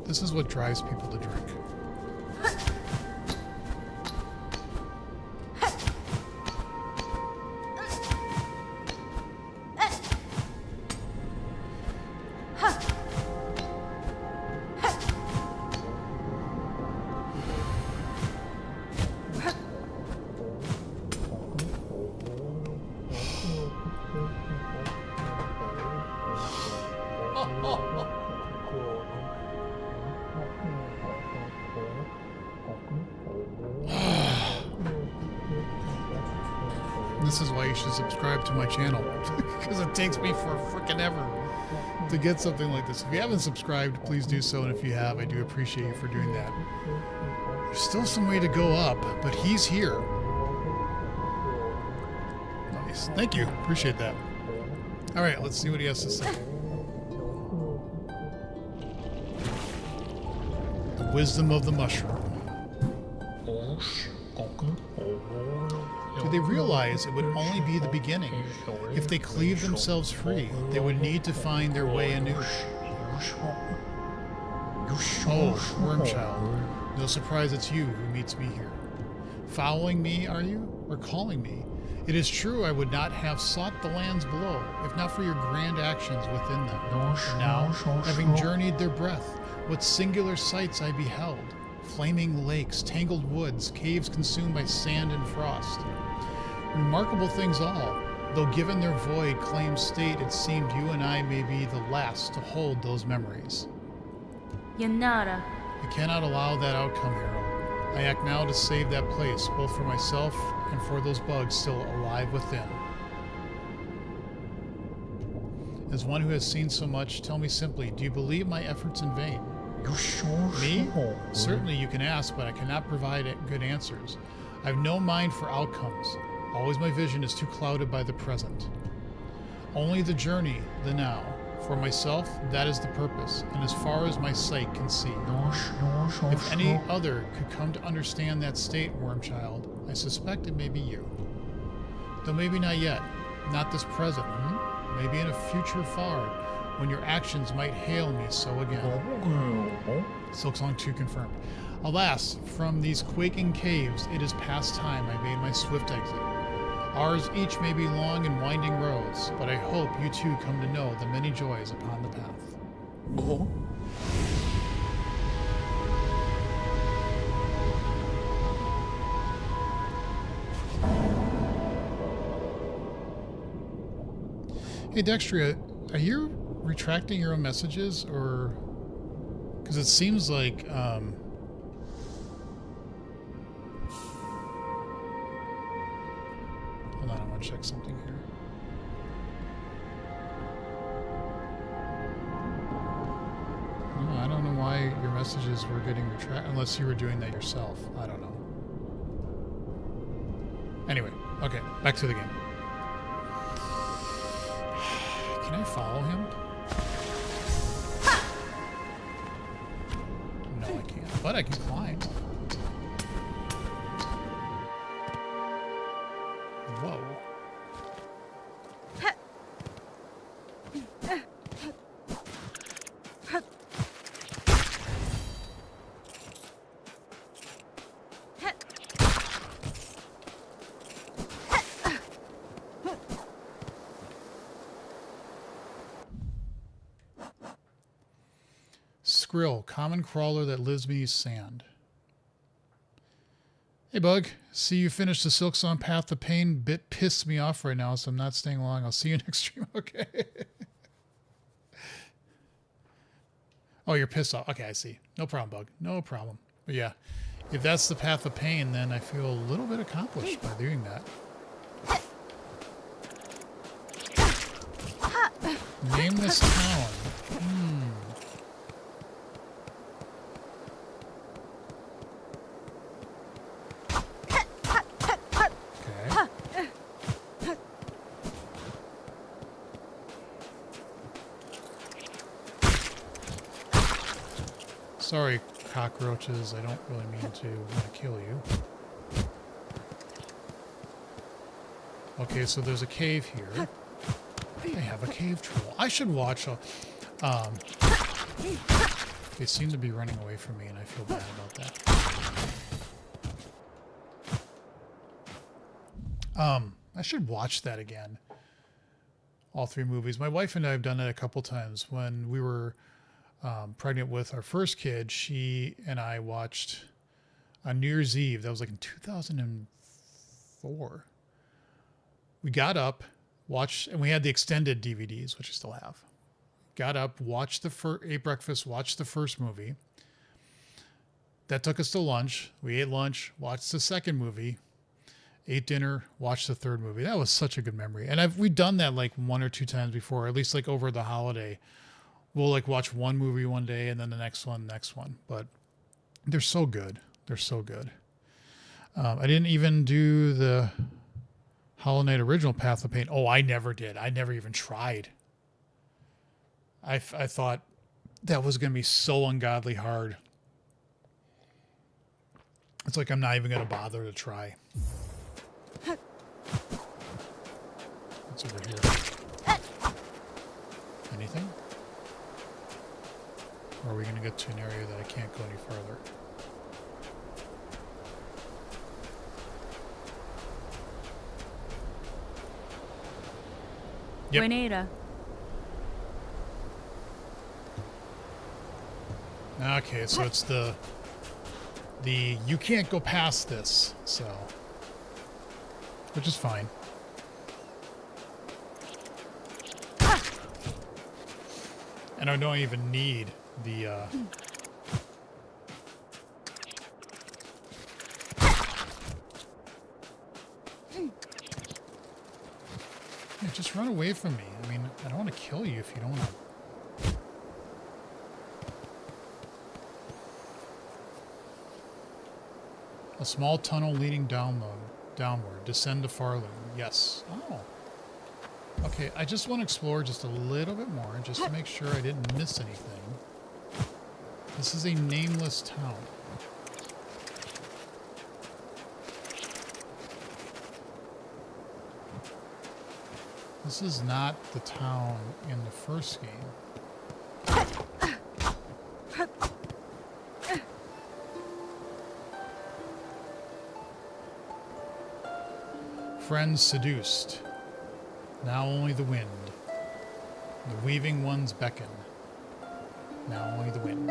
This is what drives people to drink. This is why you should subscribe to my channel, because it takes me for frickin' ever to get something like this. If you haven't subscribed, please do so, and if you have, I do appreciate you for doing that. There's still some way to go up, but he's here. Nice. Thank you. Appreciate that. All right, let's see what he has to say. The wisdom of the mushroom. Do they realize it would only be the beginning? If they cleave themselves free, they would need to find their way anew. Oh, Wormchild, no surprise it's you who meets me here. Following me, are you? Or calling me? It is true I would not have sought the lands below, if not for your grand actions within them. Now, having journeyed their breath, what singular sights I beheld. Flaming lakes, tangled woods, caves consumed by sand and frost. Remarkable things all, though given their void claimed state, it seemed you and I may be the last to hold those memories. Yanara. I cannot allow that outcome, Harold. I act now to save that place, both for myself and for those bugs still alive within. As one who has seen so much, tell me simply, do you believe my efforts in vain? Me? Certainly you can ask, but I cannot provide good answers. I have no mind for outcomes. Always my vision is too clouded by the present. Only the journey, the now. For myself, that is the purpose, and as far as my sight can see. If any other could come to understand that state, Wormchild, I suspect it may be you. Though maybe not yet, not this present, maybe in a future far, when your actions might hail me so again. Silksong 2 confirmed. Alas, from these quaking caves, it is past time I made my swift exit. Ours each may be long and winding roads, but I hope you too come to know the many joys upon the path. Hey Dextria, are you retracting your own messages, or because it seems like hold on, I want to check something here. No, I don't know why your messages were getting retracted unless you were doing that yourself. I don't know. Anyway, okay, back to the game. Can I follow him? No, I can't. But I can climb. Whoa. Skrill, common crawler that lives beneath sand. Hey, Bug. See you finished the Silksong Path of Pain. Bit pissed me off right now, so I'm not staying long. I'll see you next stream. Okay. Oh, you're pissed off. Okay, I see. No problem, Bug. No problem. But yeah, if that's the Path of Pain, then I feel a little bit accomplished by doing that. Name this town. Sorry, cockroaches. I don't really mean to kill you. Okay, so there's a cave here. They have a cave troll. I should watch. They seem to be running away from me, and I feel bad about that. I should watch that again. All three movies. My wife and I have done it a couple times. When we were pregnant with our first kid, she and I watched on New Year's Eve. That was like in 2004. We got up, watched, and we had the extended DVDs, which I still have. Got up, watched ate breakfast, watched the first movie. That took us to lunch. We ate lunch, watched the second movie, ate dinner, watched the third movie. That was such a good memory. And we've done that like one or two times before, at least like over the holiday. We'll like watch one movie one day and then the next one. But they're so good. They're so good. I didn't even do the Hollow Knight original Path of Pain. Oh, I never did. I never even tried. I thought that was going to be so ungodly hard. It's like I'm not even going to bother to try. What's over here? Anything? Or are we going to get to an area that I can't go any farther? Yep. Buenera. Okay, so it's the you can't go past this, so which is fine. And I don't even need the yeah, just run away from me. I mean, I don't want to kill you if you don't want to. A small tunnel leading downward. Descend to Farloom. Yes. Oh. Okay, I just want to explore just a little bit more, just to make sure I didn't miss anything. This is a nameless town. This is not the town in the first game. Friends seduced. Now only the wind. The weaving ones beckon. Now only the wind.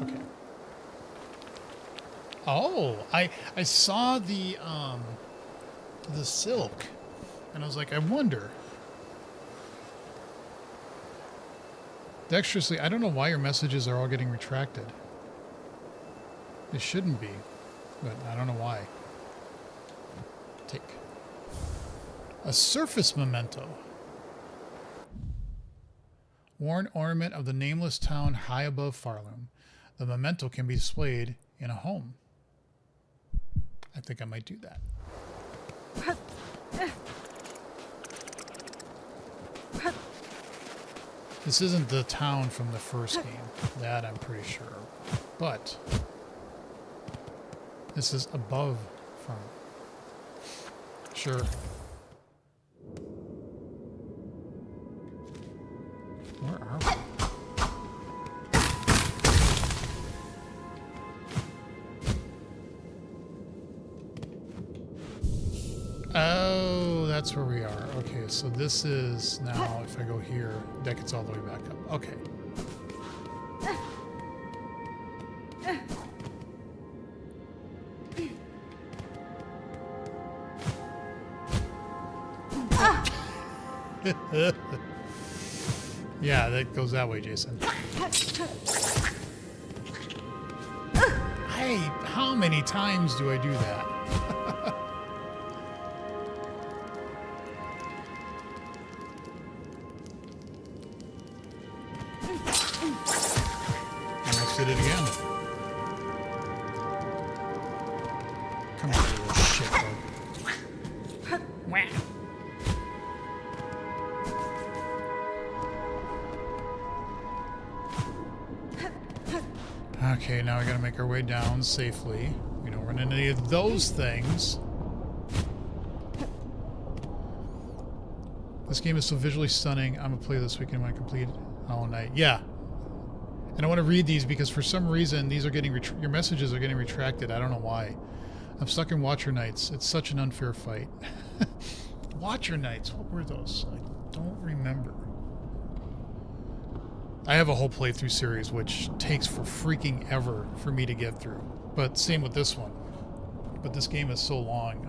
Okay. Oh, I saw the silk, and I was like, I wonder. Dexterously, I don't know why your messages are all getting retracted. They shouldn't be, but I don't know why. Take a surface memento. Worn ornament of the nameless town high above Farloom. The memento can be displayed in a home. I think I might do that. This isn't the town from the first game. That I'm pretty sure. But this is above Farloom. Sure. Where are we? Oh, that's where we are. Okay, so this is now, if I go here, that gets all the way back up. Okay. Yeah, that goes that way, Jason. Hey, how many times do I do that? Almost did it again. Come on, you little shitbug. Wah. Okay, now we gotta make our way down safely. We don't run into any of those things. This game is so visually stunning. I'm gonna play this weekend when I complete Hollow Knight. Yeah. And I want to read these because for some reason these are getting your messages are getting retracted. I don't know why. I'm stuck in Watcher Knights. It's such an unfair fight. Watcher Knights. What were those? I don't remember. I have a whole playthrough series which takes for freaking ever for me to get through. But same with this one. But this game is so long.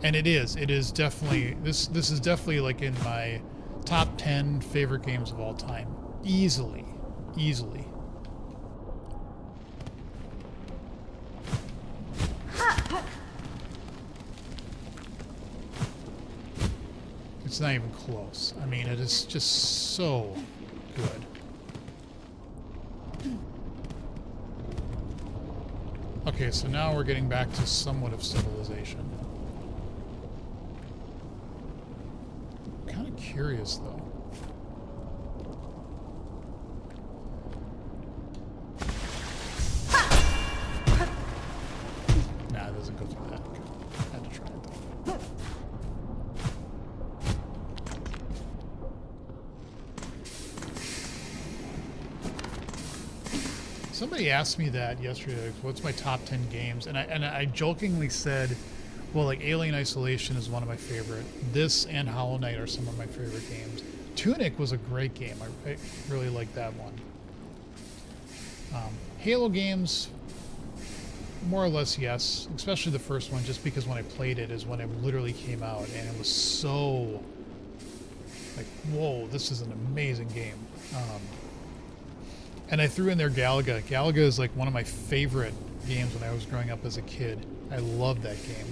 And it is definitely, this is definitely like in my top 10 favorite games of all time. Easily. It's not even close. I mean, it is just so good. Okay, so now we're getting back to somewhat of civilization. I'm kind of curious though. Nah, it doesn't go through that. Okay. Had to try it though. Somebody asked me that yesterday. Like, what's my top 10 games? And I jokingly said, well, like Alien Isolation is one of my favorite. This and Hollow Knight are some of my favorite games. Tunic was a great game. I really liked that one. Halo games, more or less, yes. Especially the first one, just because when I played it is when it literally came out, and it was so like, whoa, this is an amazing game. And I threw in there Galaga. Galaga is like one of my favorite games when I was growing up as a kid. I loved that game.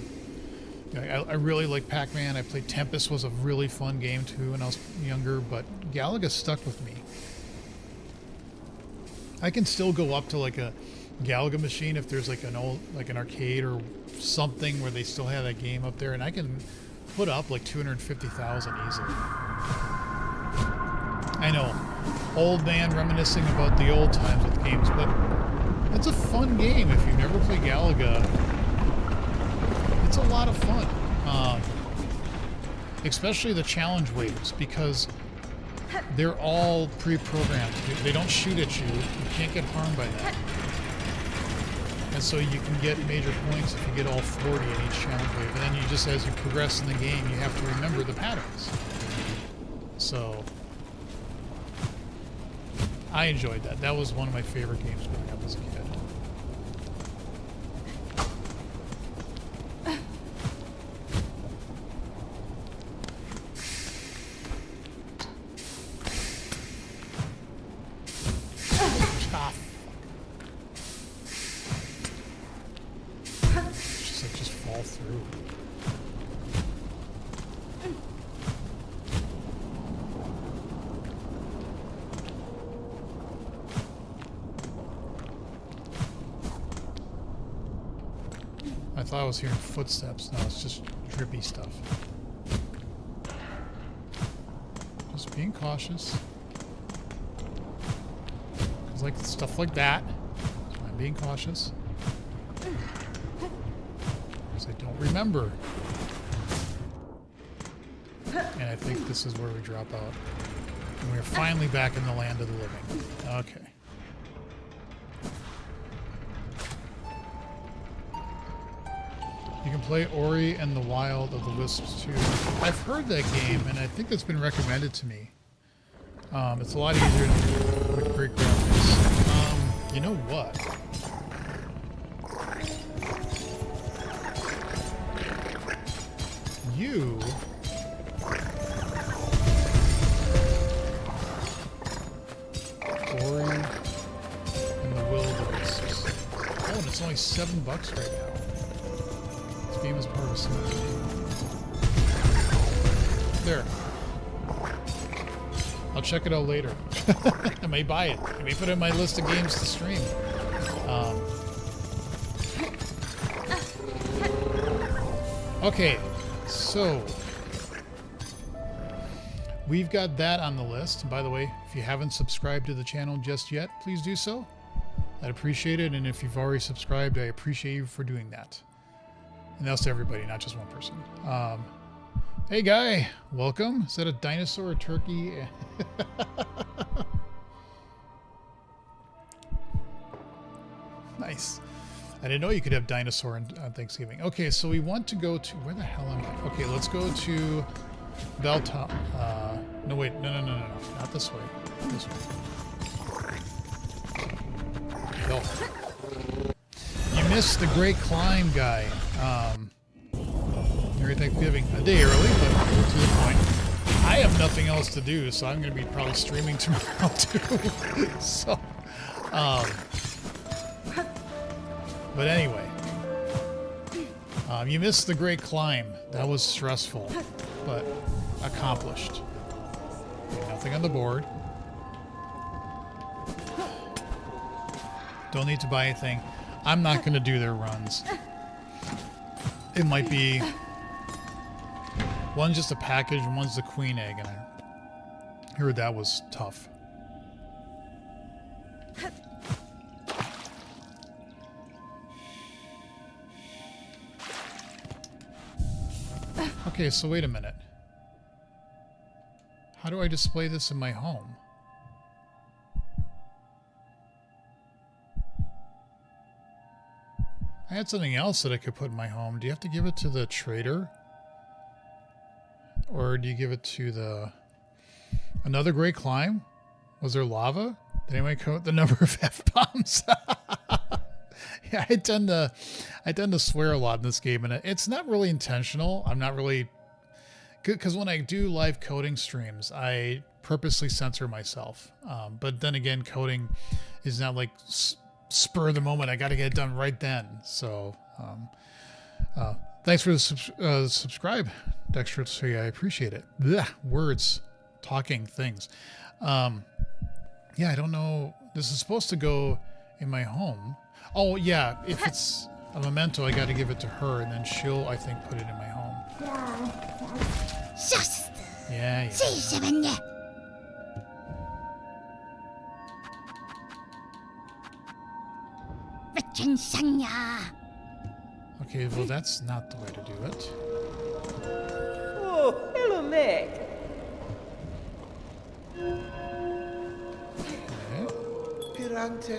You know, I really like Pac-Man. I played Tempest, was a really fun game too when I was younger, but Galaga stuck with me. I can still go up to like a Galaga machine if there's like an old, like an arcade or something where they still have that game up there, and I can put up like 250,000 easily. I know, old man reminiscing about the old times with games, but it's a fun game if you've never played Galaga. It's a lot of fun, especially the challenge waves, because they're all pre-programmed. They don't shoot at you. You can't get harmed by that. And so you can get major points if you get all 40 in each challenge wave. And then you just, as you progress in the game, you have to remember the patterns. So I enjoyed that. That was one of my favorite games growing up as a kid. Just fall through. I thought I was hearing footsteps. No, it's just drippy stuff. Just being cautious. It's like stuff like that. So I'm being cautious. Because I don't remember. And I think this is where we drop out. And we're finally back in the land of the living. Okay. You can play Ori and the Wild of the Wisps too. I've heard that game, and I think it's been recommended to me. It's a lot easier with great graphics. You know what? You... Ori and the Will of the Wisps. Oh, and it's only $7 right now. Game is part of a small game. There. I'll check it out later. I may buy it. I may put it in my list of games to stream. Okay, so we've got that on the list. And by the way, if you haven't subscribed to the channel just yet, please do so. I'd appreciate it. And if you've already subscribed, I appreciate you for doing that. And that's to everybody, not just one person. Hey, guy. Welcome. Is that a dinosaur or turkey? Nice. I didn't know you could have dinosaur on Thanksgiving. Okay, so we want to go to... Where the hell am I? Okay, let's go to Beltop. No, wait. No. Not this way. This way. Belt. You missed the Great Climb, guy. Merry Thanksgiving. A day early, but to the point. I have nothing else to do, so I'm going to be probably streaming tomorrow, too. So, but anyway. You missed the Great Climb. That was stressful, but accomplished. Okay, nothing on the board. Don't need to buy anything. I'm not going to do their runs. It might be One's just a package and one's the queen egg, and I heard that was tough. Okay, so wait a minute. How do I display this in my home? I had something else that I could put in my home. Do you have to give it to the trader? Or do you give it to the... Another great climb? Was there lava? Did anyone count the number of F-bombs? Yeah, I tend to swear a lot in this game, and it's not really intentional. I'm not really... Because when I do live coding streams, I purposely censor myself. But then again, coding is not like spur of the moment. I got to get it done right then. So, thanks for the subscribe, Dexter. So yeah, I appreciate it. Blech, words, talking, things. Yeah, I don't know. This is supposed to go in my home. Oh yeah, if it's a memento, I got to give it to her, and then she'll, I think, put it in my home. Yeah, yeah. Okay, well that's not the way to do it. Oh, hello, Meg. Okay.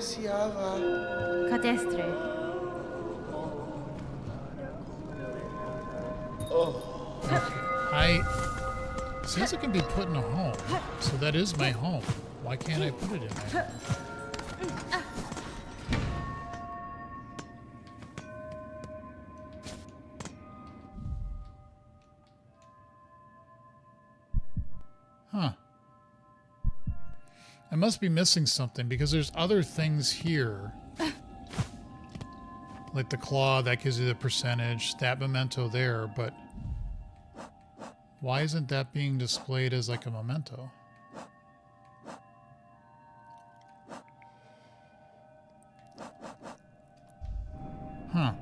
Cadestre. It says it can be put in a home, so that is my home. Why can't I put it in my home? Huh. I must be missing something because there's other things here. Like the claw, that gives you the percentage, that memento there, but why isn't that being displayed as like a memento? Huh.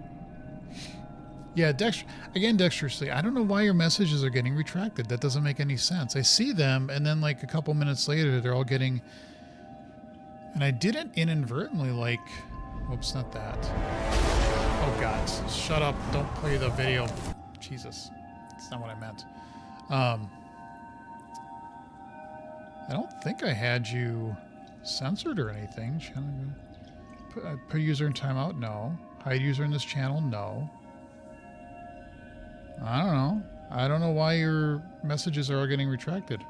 Yeah, dexterously, I don't know why your messages are getting retracted. That doesn't make any sense. I see them, and then like a couple minutes later, they're all getting... And I didn't inadvertently like... Whoops, not that. Oh God, shut up. Don't play the video. Jesus. That's not what I meant. I don't think I had you censored or anything. Put user in timeout? No. Hide user in this channel? No. I don't know. I don't know why your messages are all getting retracted.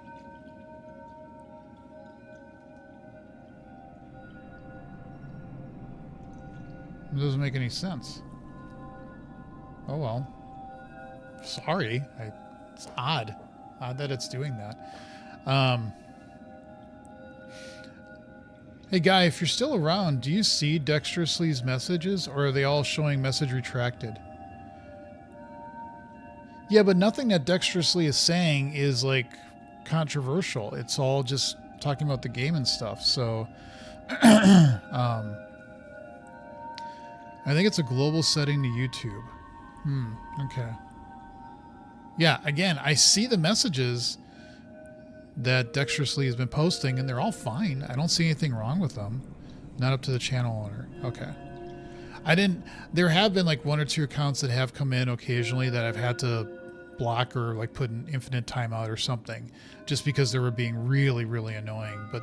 It doesn't make any sense. Oh well. Sorry. It's odd. Odd that it's doing that. Hey Guy, if you're still around, do you see Dexterously's messages, or are they all showing message retracted? Yeah, but nothing that Dexterously is saying is like controversial. It's all just talking about the game and stuff. So I think it's a global setting to YouTube. Okay. Yeah, again, I see the messages that Dexterously has been posting, and they're all fine. I don't see anything wrong with them. Not up to the channel owner. Okay. There have been like one or two accounts that have come in occasionally that I've had to block or like put an infinite timeout or something just because they were being really, really annoying. But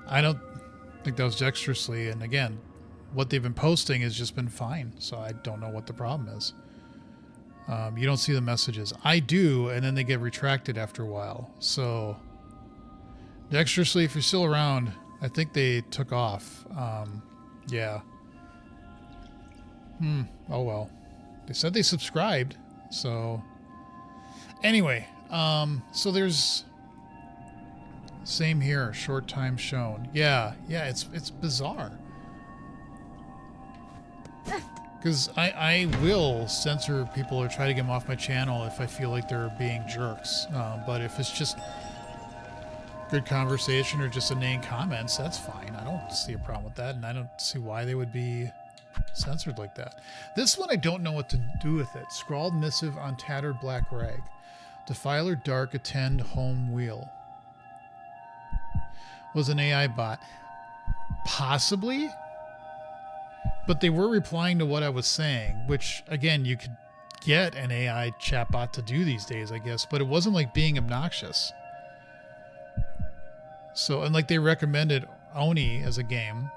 I don't think that was Dexterously. And again, what they've been posting has just been fine. So I don't know what the problem is. You don't see the messages. I do, and then they get retracted after a while. So, Dexterously, if you're still around, I think they took off. Yeah. Oh well. They said they subscribed. So, anyway, so there's same here. Short time shown. Yeah, it's bizarre. Because I will censor people or try to get them off my channel if I feel like they're being jerks. But if it's just good conversation or just inane comments, that's fine. I don't see a problem with that, and I don't see why they would be censored like that. This one, I don't know what to do with it. Scrawled missive on tattered black rag. Defiler Dark Attend Home Wheel. Was an AI bot. Possibly. But they were replying to what I was saying, which, again, you could get an AI chatbot to do these days, I guess. But it wasn't like being obnoxious. So, and like they recommended Oni as a game,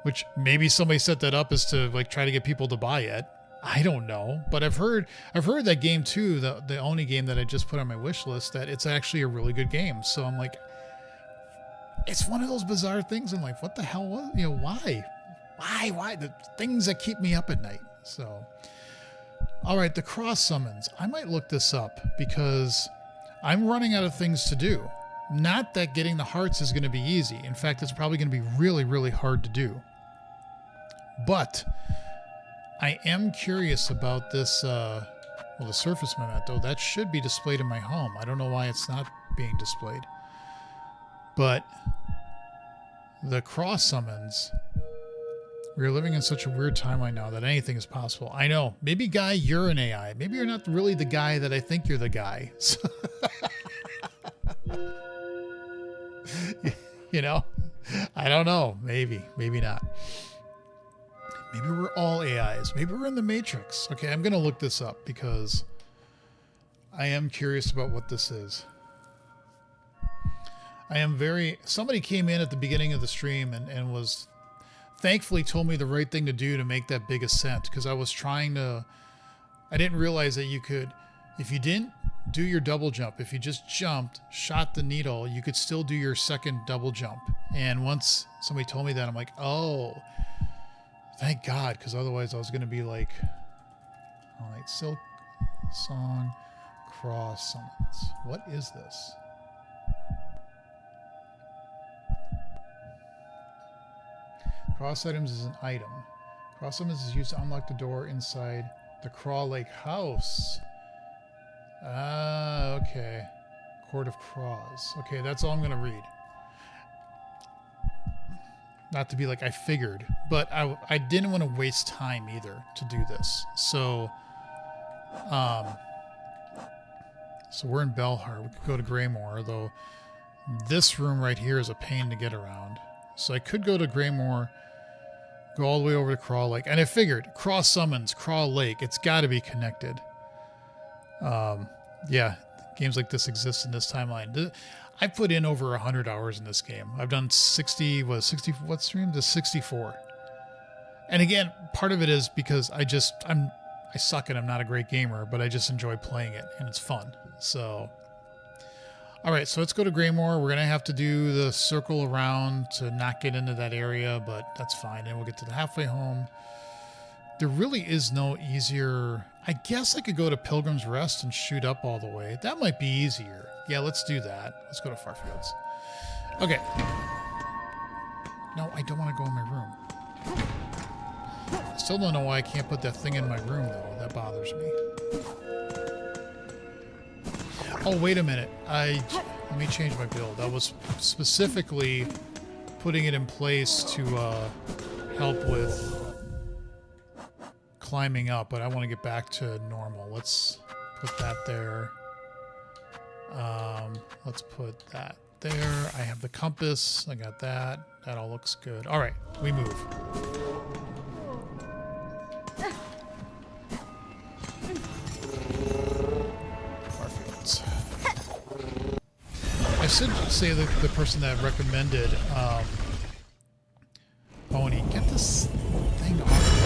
which maybe somebody set that up as to like try to get people to buy it. I don't know, but I've heard that game too, the Oni game that I just put on my wish list, that it's actually a really good game. So I'm like, it's one of those bizarre things. I'm like, what the hell was, why the things that keep me up at night. So, all right, the cross summons. I might look this up because I'm running out of things to do. Not that getting the hearts is going to be easy. In fact, it's probably going to be really, really hard to do. But I am curious about this, the surface memento. That should be displayed in my home. I don't know why it's not being displayed. But the cross summons, we're living in such a weird timeline now that anything is possible. I know. Maybe, Guy, you're an AI. Maybe you're not really the guy that I think you're the guy. I don't know. Maybe not. Maybe we're all AIs. Maybe we're in the Matrix. Okay, I'm going to look this up because I am curious about what this is. Somebody came in at the beginning of the stream and was thankfully told me the right thing to do to make that big ascent, because I didn't realize that you could, if you didn't do your double jump, if you just jumped, shot the needle, you could still do your second double jump. And once somebody told me that, I'm like, oh, thank God, because otherwise I was going to be like, all right, Silksong cross summons. What is this? Cross items is an item. Cross summons is used to unlock the door inside the Craw Lake house. Ah, okay. Court of Craws. Okay, that's all I'm going to read. Not to be like I figured, but I didn't want to waste time either to do this. So we're in Belhar. We could go to Greymore, though this room right here is a pain to get around. So I could go to Greymore, go all the way over to Craw Lake. And I figured, Cross Summons, Craw Lake, it's got to be connected. Yeah, games like this exist in this timeline. I put in over 100 hours in this game. I've done 60, what stream? The 64. And again, part of it is because I suck and I'm not a great gamer, but I just enjoy playing it and it's fun. So, all right, so let's go to Greymore. We're going to have to do the circle around to not get into that area, but that's fine. And we'll get to the halfway home. There really is no easier. I guess I could go to Pilgrim's Rest and shoot up all the way. That might be easier. Yeah, let's do that. Let's go to Farfields. Okay. No, I don't want to go in my room. I still don't know why I can't put that thing in my room, though. That bothers me. Oh, wait a minute. Let me change my build. I was specifically putting it in place to help with climbing up, but I want to get back to normal. Let's put that there. Let's put that there. I have the compass. I got that. That all looks good. All right, we move. Farfields. I should say that the person that recommended Pony, get this thing off.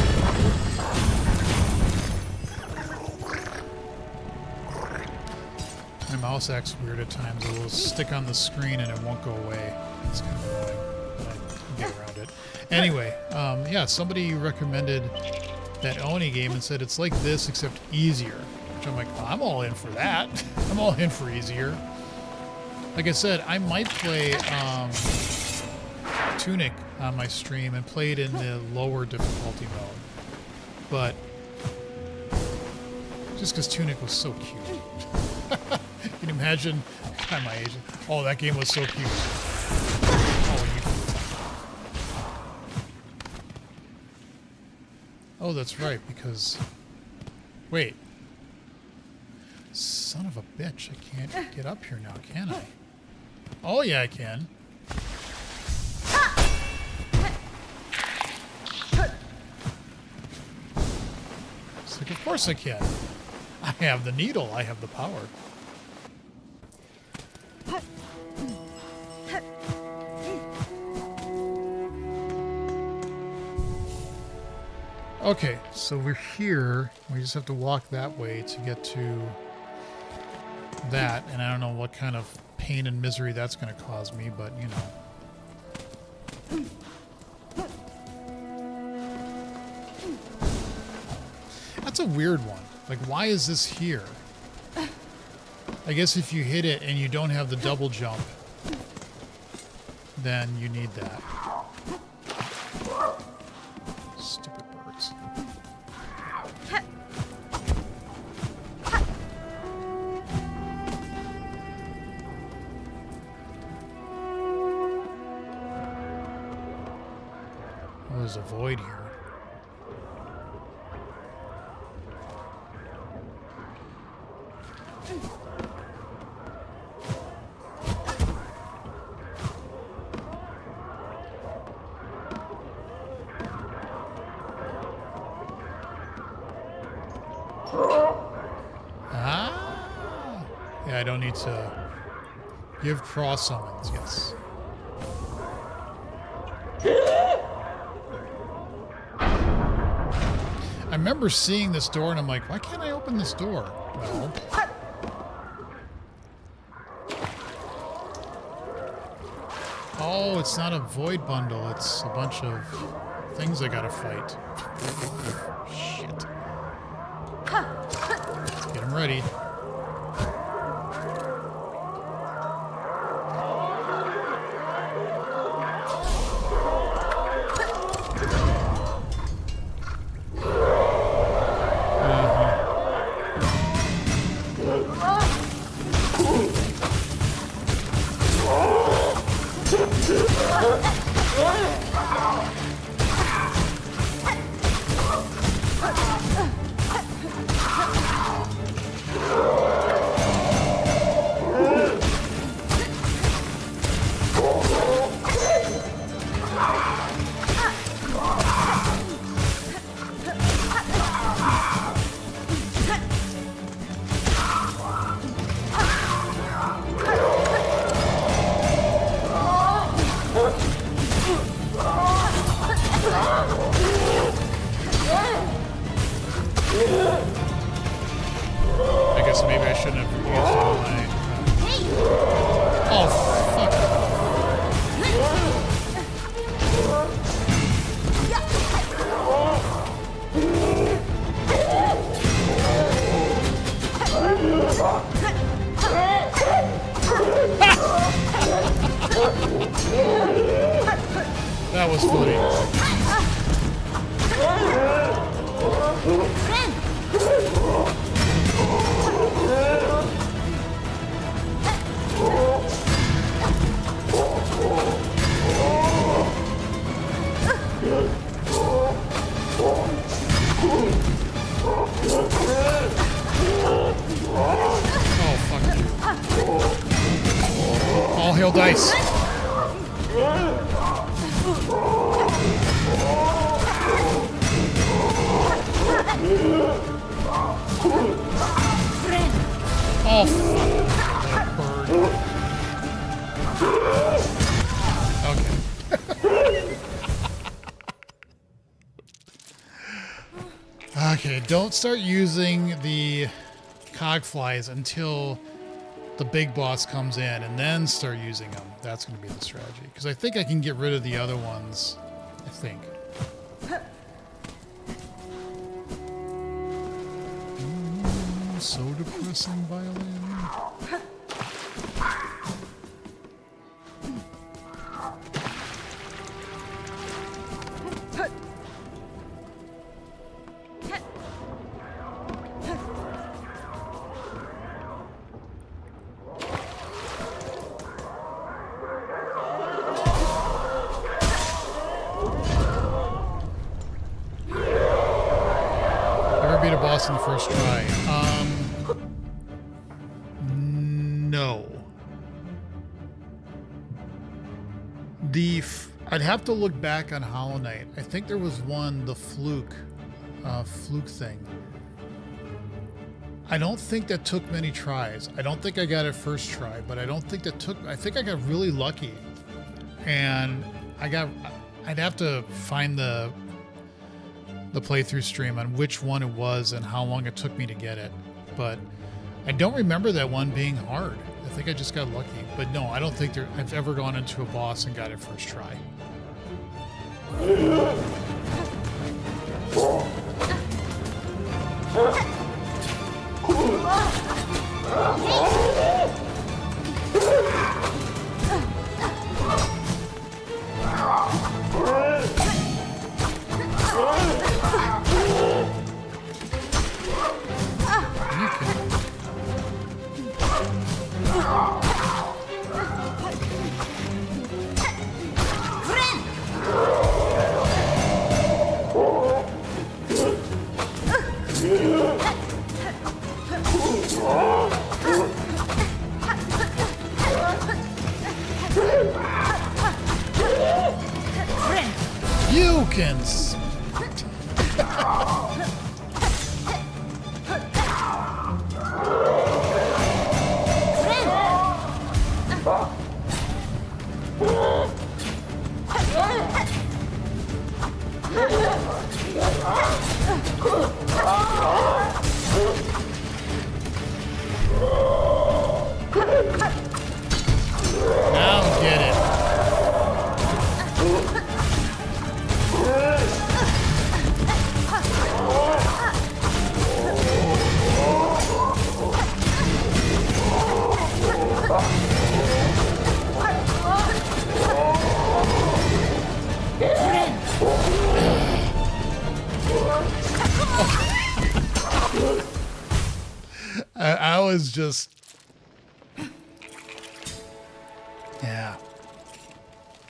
My mouse acts weird at times. It will stick on the screen and it won't go away. It's kind of annoying, but I can get around it. Anyway, yeah, somebody recommended that Oni game and said it's like this except easier. Which I'm like, well, I'm all in for that. I'm all in for easier. Like I said, I might play Tunic on my stream and play it in the lower difficulty mode. But just because Tunic was so cute. Can you imagine at my age? Oh, that game was so cute. Oh, that's right, because... Wait. Son of a bitch. I can't get up here now, can I? Oh, yeah, I can. It's like, of course I can. I have the needle. I have the power. Okay, so we're here. We just have to walk that way to get to that. And I don't know what kind of pain and misery that's going to cause me, but you know. That's a weird one. Like, why is this here? I guess if you hit it and you don't have the double jump, then you need that. Stupid birds. Oh, there's a void here. Yeah, I don't need to give cross summons, yes. I remember seeing this door and I'm like, why can't I open this door? Well, oh, it's not a void bundle, it's a bunch of things I gotta fight. Shit. Get them ready. I guess maybe I shouldn't have used all my... Oh, fuck. That was funny. Oh, fuck you. All hail dice. Oh, fuck. Bird. Okay. Okay, don't start using the cogflies until the big boss comes in, and then start using them. That's going to be the strategy. Because I think I can get rid of the other ones. I think. So depressing, violin. Beat a boss in the first try. know. I'd have to look back on Hollow Knight. I think there was one, the fluke thing. I don't think that took many tries. I don't think I got it first try, but I don't think that took. I think I got really lucky, and I'd have to find the playthrough stream on which one it was and how long it took me to get it. But I don't remember that one being hard. I think I just got lucky. But no, I don't think I've ever gone into a boss and got it first try. You can. Now get it. I was just, yeah.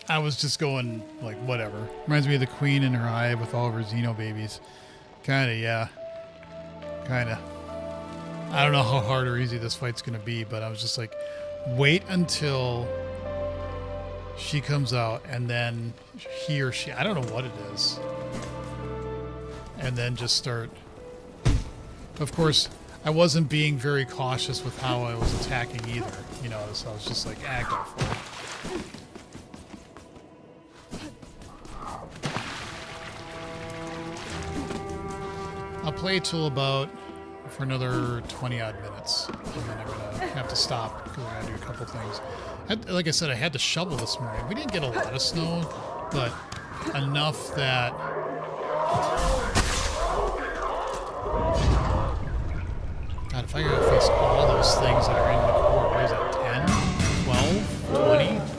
I was just going like whatever. Reminds me of the Queen in her hive with all of her Xeno babies. Kinda, yeah. Kinda. I don't know how hard or easy this fight's gonna be, but I was just like, wait until she comes out and then he or she, I don't know what it is. And then just start. Of course, I wasn't being very cautious with how I was attacking either, you know, so I was just like, go for it. I'll play till about for another 20 odd minutes, and then I'm gonna have to stop because I gotta do a couple things. Like I said, I had to shovel this morning. We didn't get a lot of snow, but enough that God, if I gotta face all those things that are in the core, what is that, 10, 12, 20?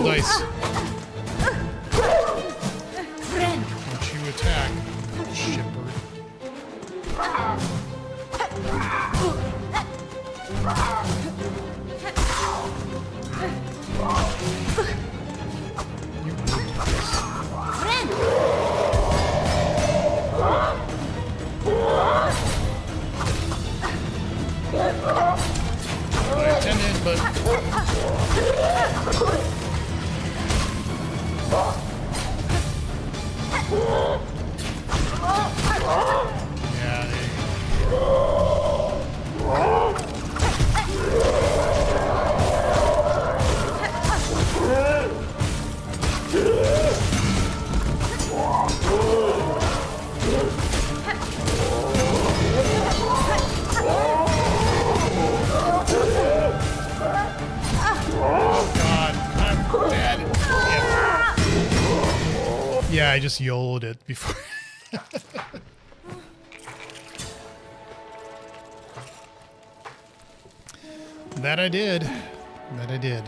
Dice. Don't you attack, shitbird. You I intended, but yeah, there you go. Yeah, I just YOLO'd it before. That I did. That I did.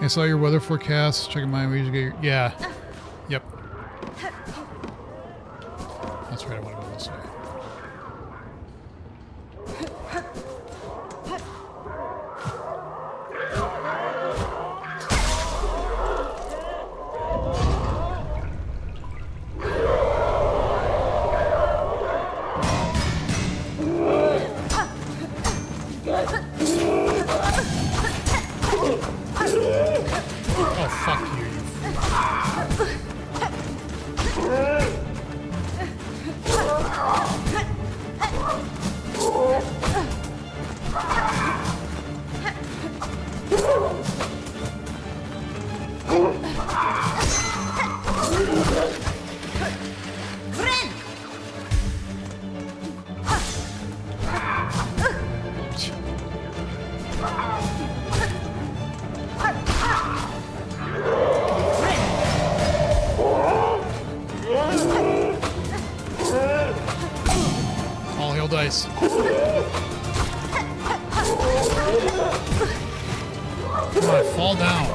I saw your weather forecast. Checking mine. We usually get your, yeah. Yep. That's right. I want to go this way. Oh, fuck you, you. All hail dice. Come on, fall down.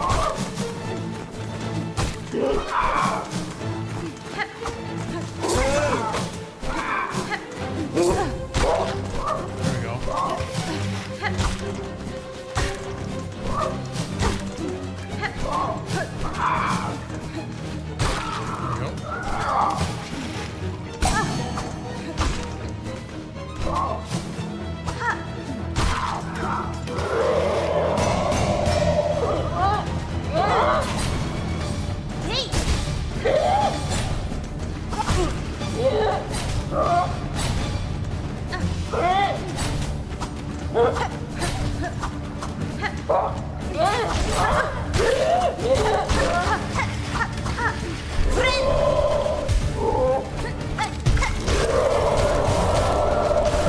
There we go. There we go.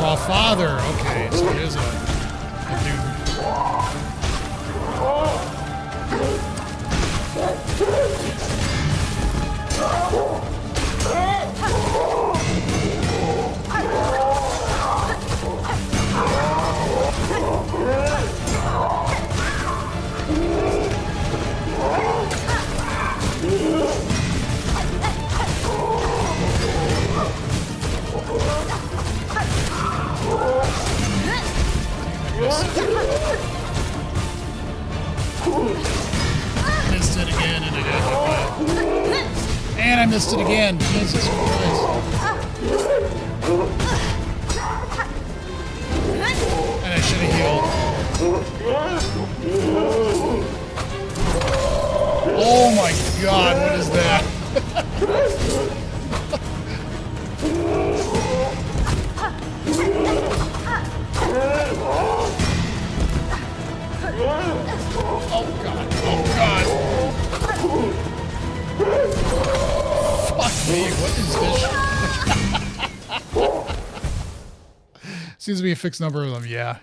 Oh, father. Okay, so it is a dude. Missed it again, and I got hit by it. And I missed it again. Jesus Christ. And I should have healed. Oh my god, what is that? Oh god, oh god. Fuck me, what is this? Seems to be a fixed number of them, yeah.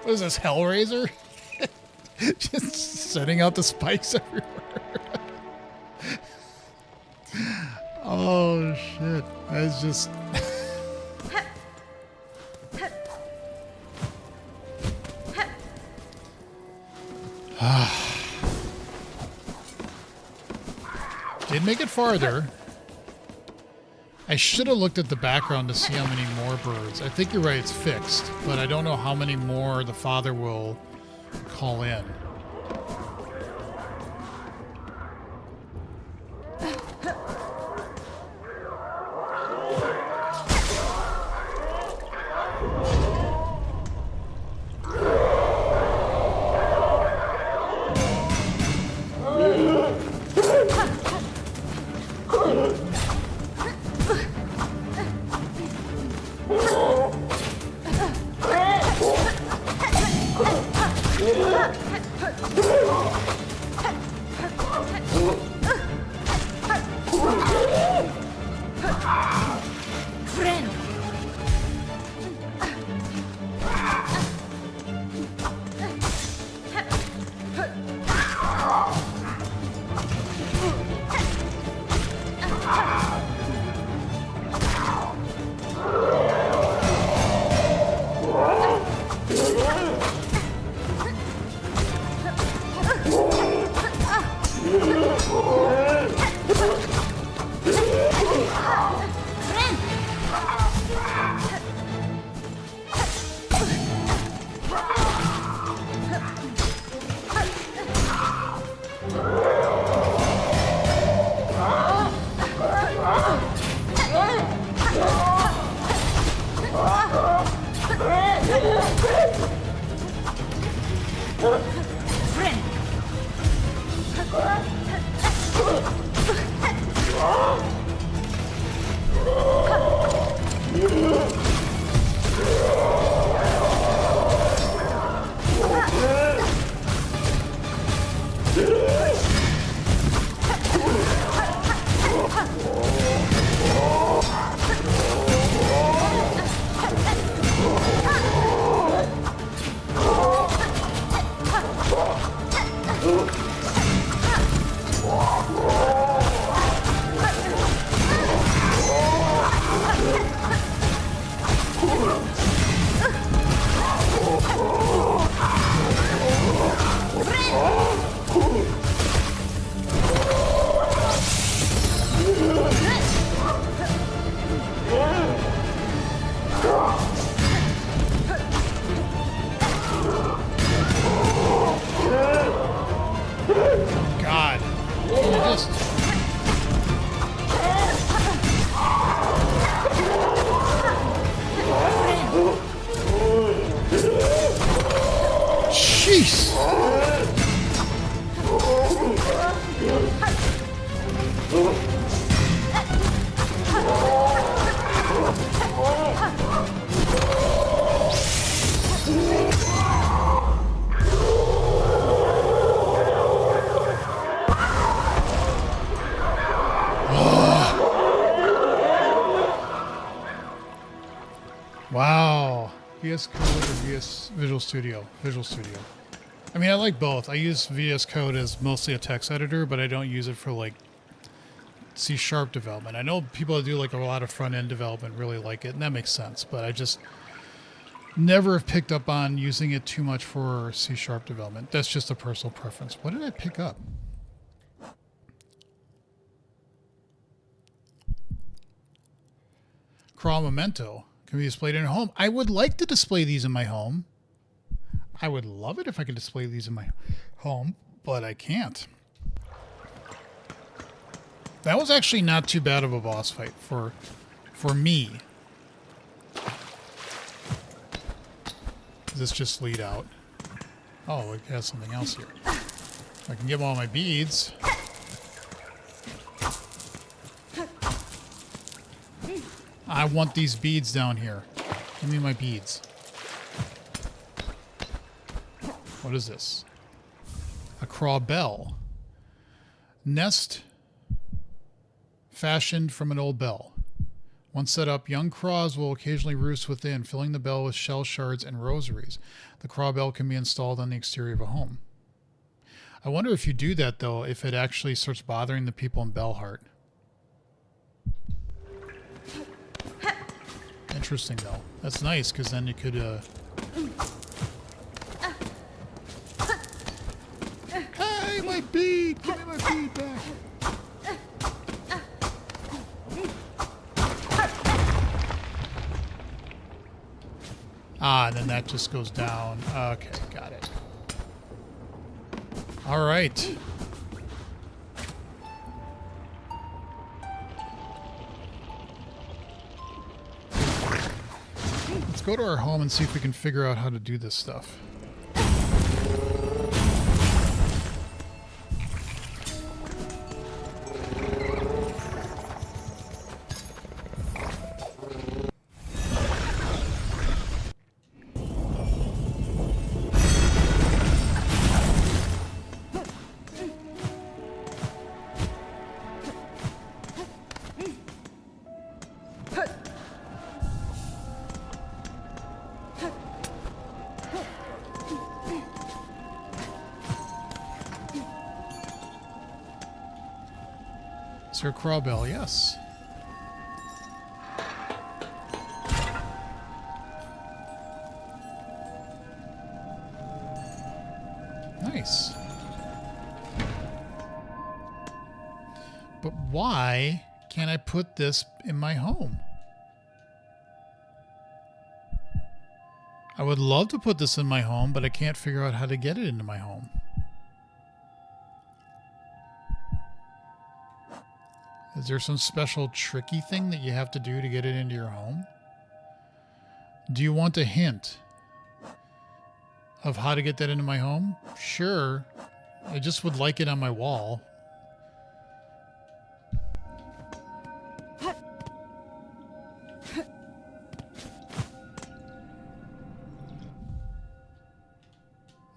What is this, Hellraiser? Just setting out the spikes everywhere. Oh shit, that's just... Did make it farther. I should have looked at the background to see how many more birds. I think you're right, it's fixed, but I don't know how many more the father will call in. VS Code or VS Visual Studio? Visual Studio. I mean, I like both. I use VS Code as mostly a text editor, but I don't use it for like C# development. I know people that do like a lot of front end development really like it, and that makes sense. But I just never have picked up on using it too much for C# development. That's just a personal preference. What did I pick up? Crawl Memento can be displayed in a home. I would like to display these in my home. I would love it if I could display these in my home, but I can't. That was actually not too bad of a boss fight for me. Does this just lead out? Oh, it has something else here. I can give all my beads. I want these beads down here. Give me my beads. What is this? A craw bell. Nest fashioned from an old bell. Once set up, young craws will occasionally roost within, filling the bell with shell shards and rosaries. The craw bell can be installed on the exterior of a home. I wonder if you do that, though, if it actually starts bothering the people in Bellheart. Interesting, though. That's nice, because then you could, Hey, my bead! Give me my bead back! Ah, and then that just goes down. Okay, got it. All right. Let's go to our home and see if we can figure out how to do this stuff. Sir Crawbell, yes. Nice. But why can't I put this in my home? I would love to put this in my home, but I can't figure out how to get it into my home. Is there some special tricky thing that you have to do to get it into your home? Do you want a hint of how to get that into my home? Sure. I just would like it on my wall.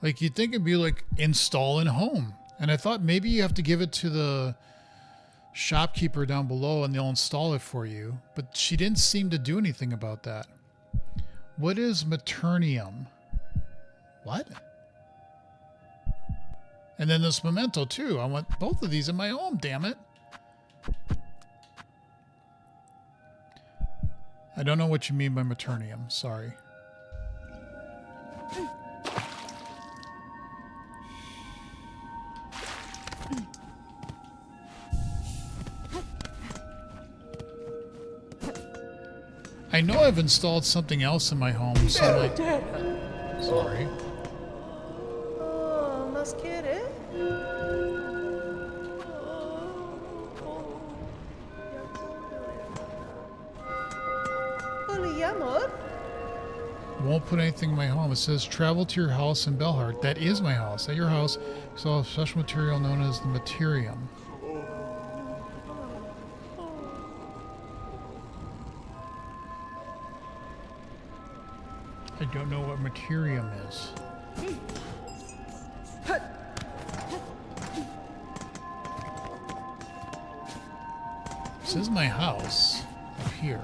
Like, you'd think it'd be like install in home. And I thought maybe you have to give it to the shopkeeper down below and they'll install it for you, but she didn't seem to do anything about that. What is Maternium? What? And then this Memento too. I want both of these in my home, damn it. I don't know what you mean by Maternium, sorry. I know I've installed something else in my home, so like... Sorry. Oh, mas querer? Poliamor? Won't put anything in my home. It says travel to your house in Bellheart. That is my house. At your house, it's all a special material known as the Materium. I don't know what Materium is. This is my house up here.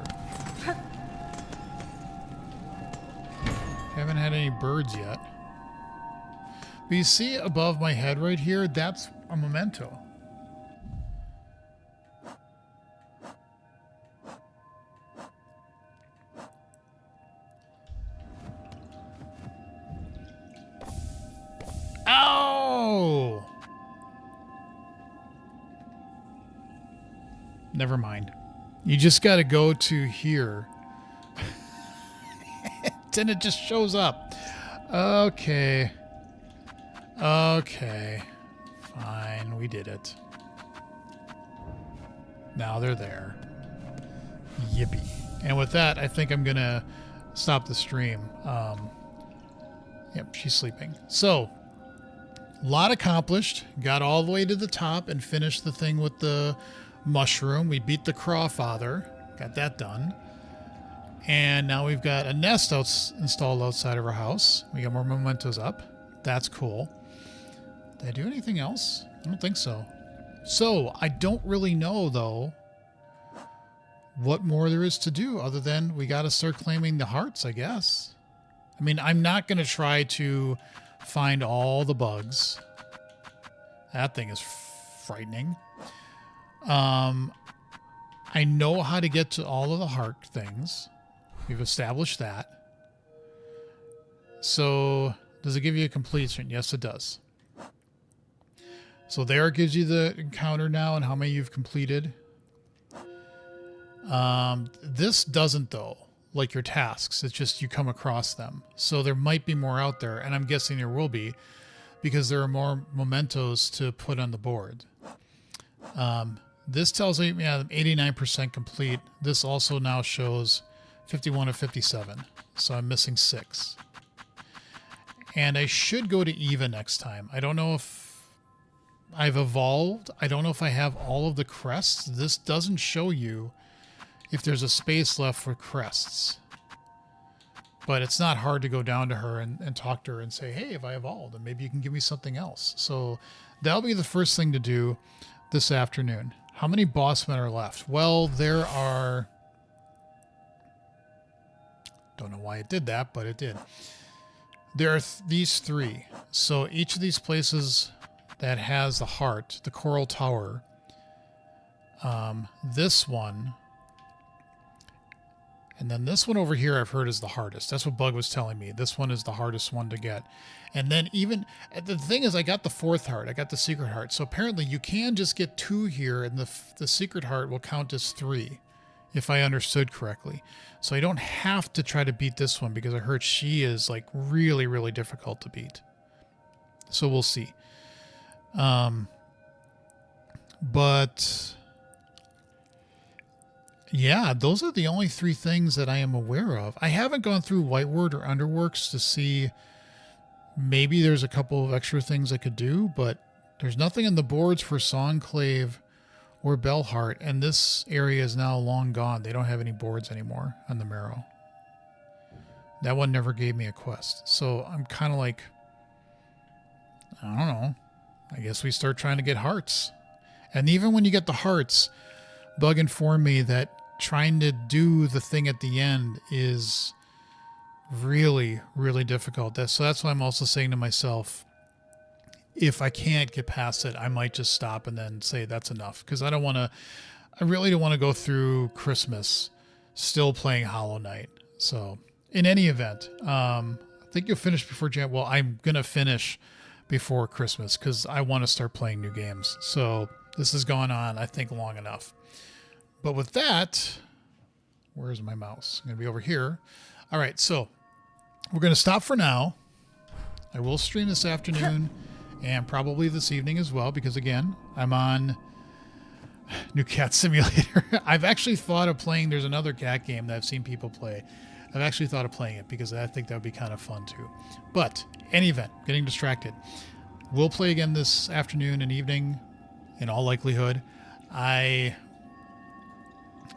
Haven't had any birds yet. But you see above my head right here, that's a memento. Ow! Never mind. You just got to go to here. Then it just shows up. Okay. Okay. Fine, we did it. Now they're there. Yippee. And with that, I think I'm going to stop the stream. Yep, she's sleeping. So, a lot accomplished. Got all the way to the top and finished the thing with the mushroom. We beat the Crawfather. Got that done. And now we've got a nest installed outside of our house. We got more mementos up. That's cool. Did I do anything else? I don't think so. So, I don't really know, though, what more there is to do other than we got to start claiming the hearts, I guess. I mean, I'm not going to try to find all the bugs. That thing is frightening. I know how to get to all of the heart things. We've established that. So, does it give you a completion? Yes, it does. So there it gives you the encounter now and how many you've completed. This doesn't, though, like your tasks. It's just you come across them. So there might be more out there, and I'm guessing there will be, because there are more mementos to put on the board. This tells me, yeah, 89% complete. This also now shows 51 of 57. So I'm missing 6. And I should go to Eva next time. I don't know if I've evolved. I don't know if I have all of the crests. This doesn't show you if there's a space left for crests. But it's not hard to go down to her and talk to her and say, hey, have I evolved? And maybe you can give me something else. So that'll be the first thing to do this afternoon. How many boss men are left? Well, there are... Don't know why it did that, but it did. There are these 3. So each of these places that has the heart, the Coral Tower, this one, and then this one over here I've heard is the hardest. That's what Bug was telling me. This one is the hardest one to get. And then even, the thing is, I got the 4th heart. I got the secret heart. So apparently you can just get 2 here, and the secret heart will count as 3, if I understood correctly. So I don't have to try to beat this one, because I heard she is like really, really difficult to beat. So we'll see. But yeah, those are the only 3 things that I am aware of. I haven't gone through Whiteward or Underworks to see, maybe there's a couple of extra things I could do, but there's nothing in the boards for Songclave or Bellheart, and this area is now long gone. They don't have any boards anymore on the Marrow. That one never gave me a quest. So I'm kind of like, I don't know. I guess we start trying to get hearts. And even when you get the hearts, Bug informed me that trying to do the thing at the end is really, really difficult. So that's why I'm also saying to myself, if I can't get past it, I might just stop and then say that's enough. Because I really don't want to go through Christmas still playing Hollow Knight. So in any event, I think you'll finish before Well, I'm going to finish before Christmas because I want to start playing new games. So this has gone on, I think, long enough. But with that, where's my mouse? I'm going to be over here. All right, so we're going to stop for now. I will stream this afternoon and probably this evening as well because, again, I'm on New Cat Simulator. I've actually thought of playing, there's another cat game that I've seen people play. I've actually thought of playing it because I think that would be kind of fun too. But, any event, getting distracted. We'll play again this afternoon and evening in all likelihood. I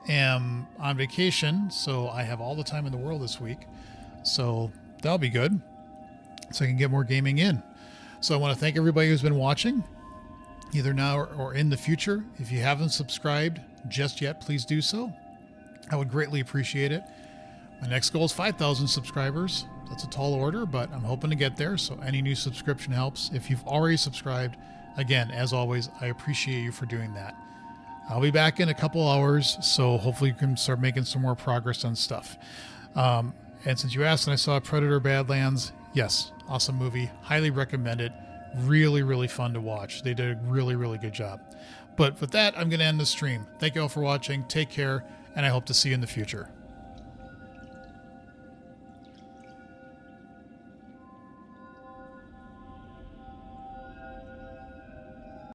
am on vacation, so I have all the time in the world this week. So that'll be good. So I can get more gaming in. So I want to thank everybody who's been watching, either now or in the future. If you haven't subscribed just yet, please do so. I would greatly appreciate it. My next goal is 5,000 subscribers. That's a tall order, but I'm hoping to get there. So any new subscription helps. If you've already subscribed, again, as always, I appreciate you for doing that. I'll be back in a couple hours, so hopefully you can start making some more progress on stuff. And since you asked and I saw Predator Badlands, yes, awesome movie. Highly recommend it. Really, really fun to watch. They did a really, really good job. But with that, I'm going to end the stream. Thank you all for watching. Take care, and I hope to see you in the future.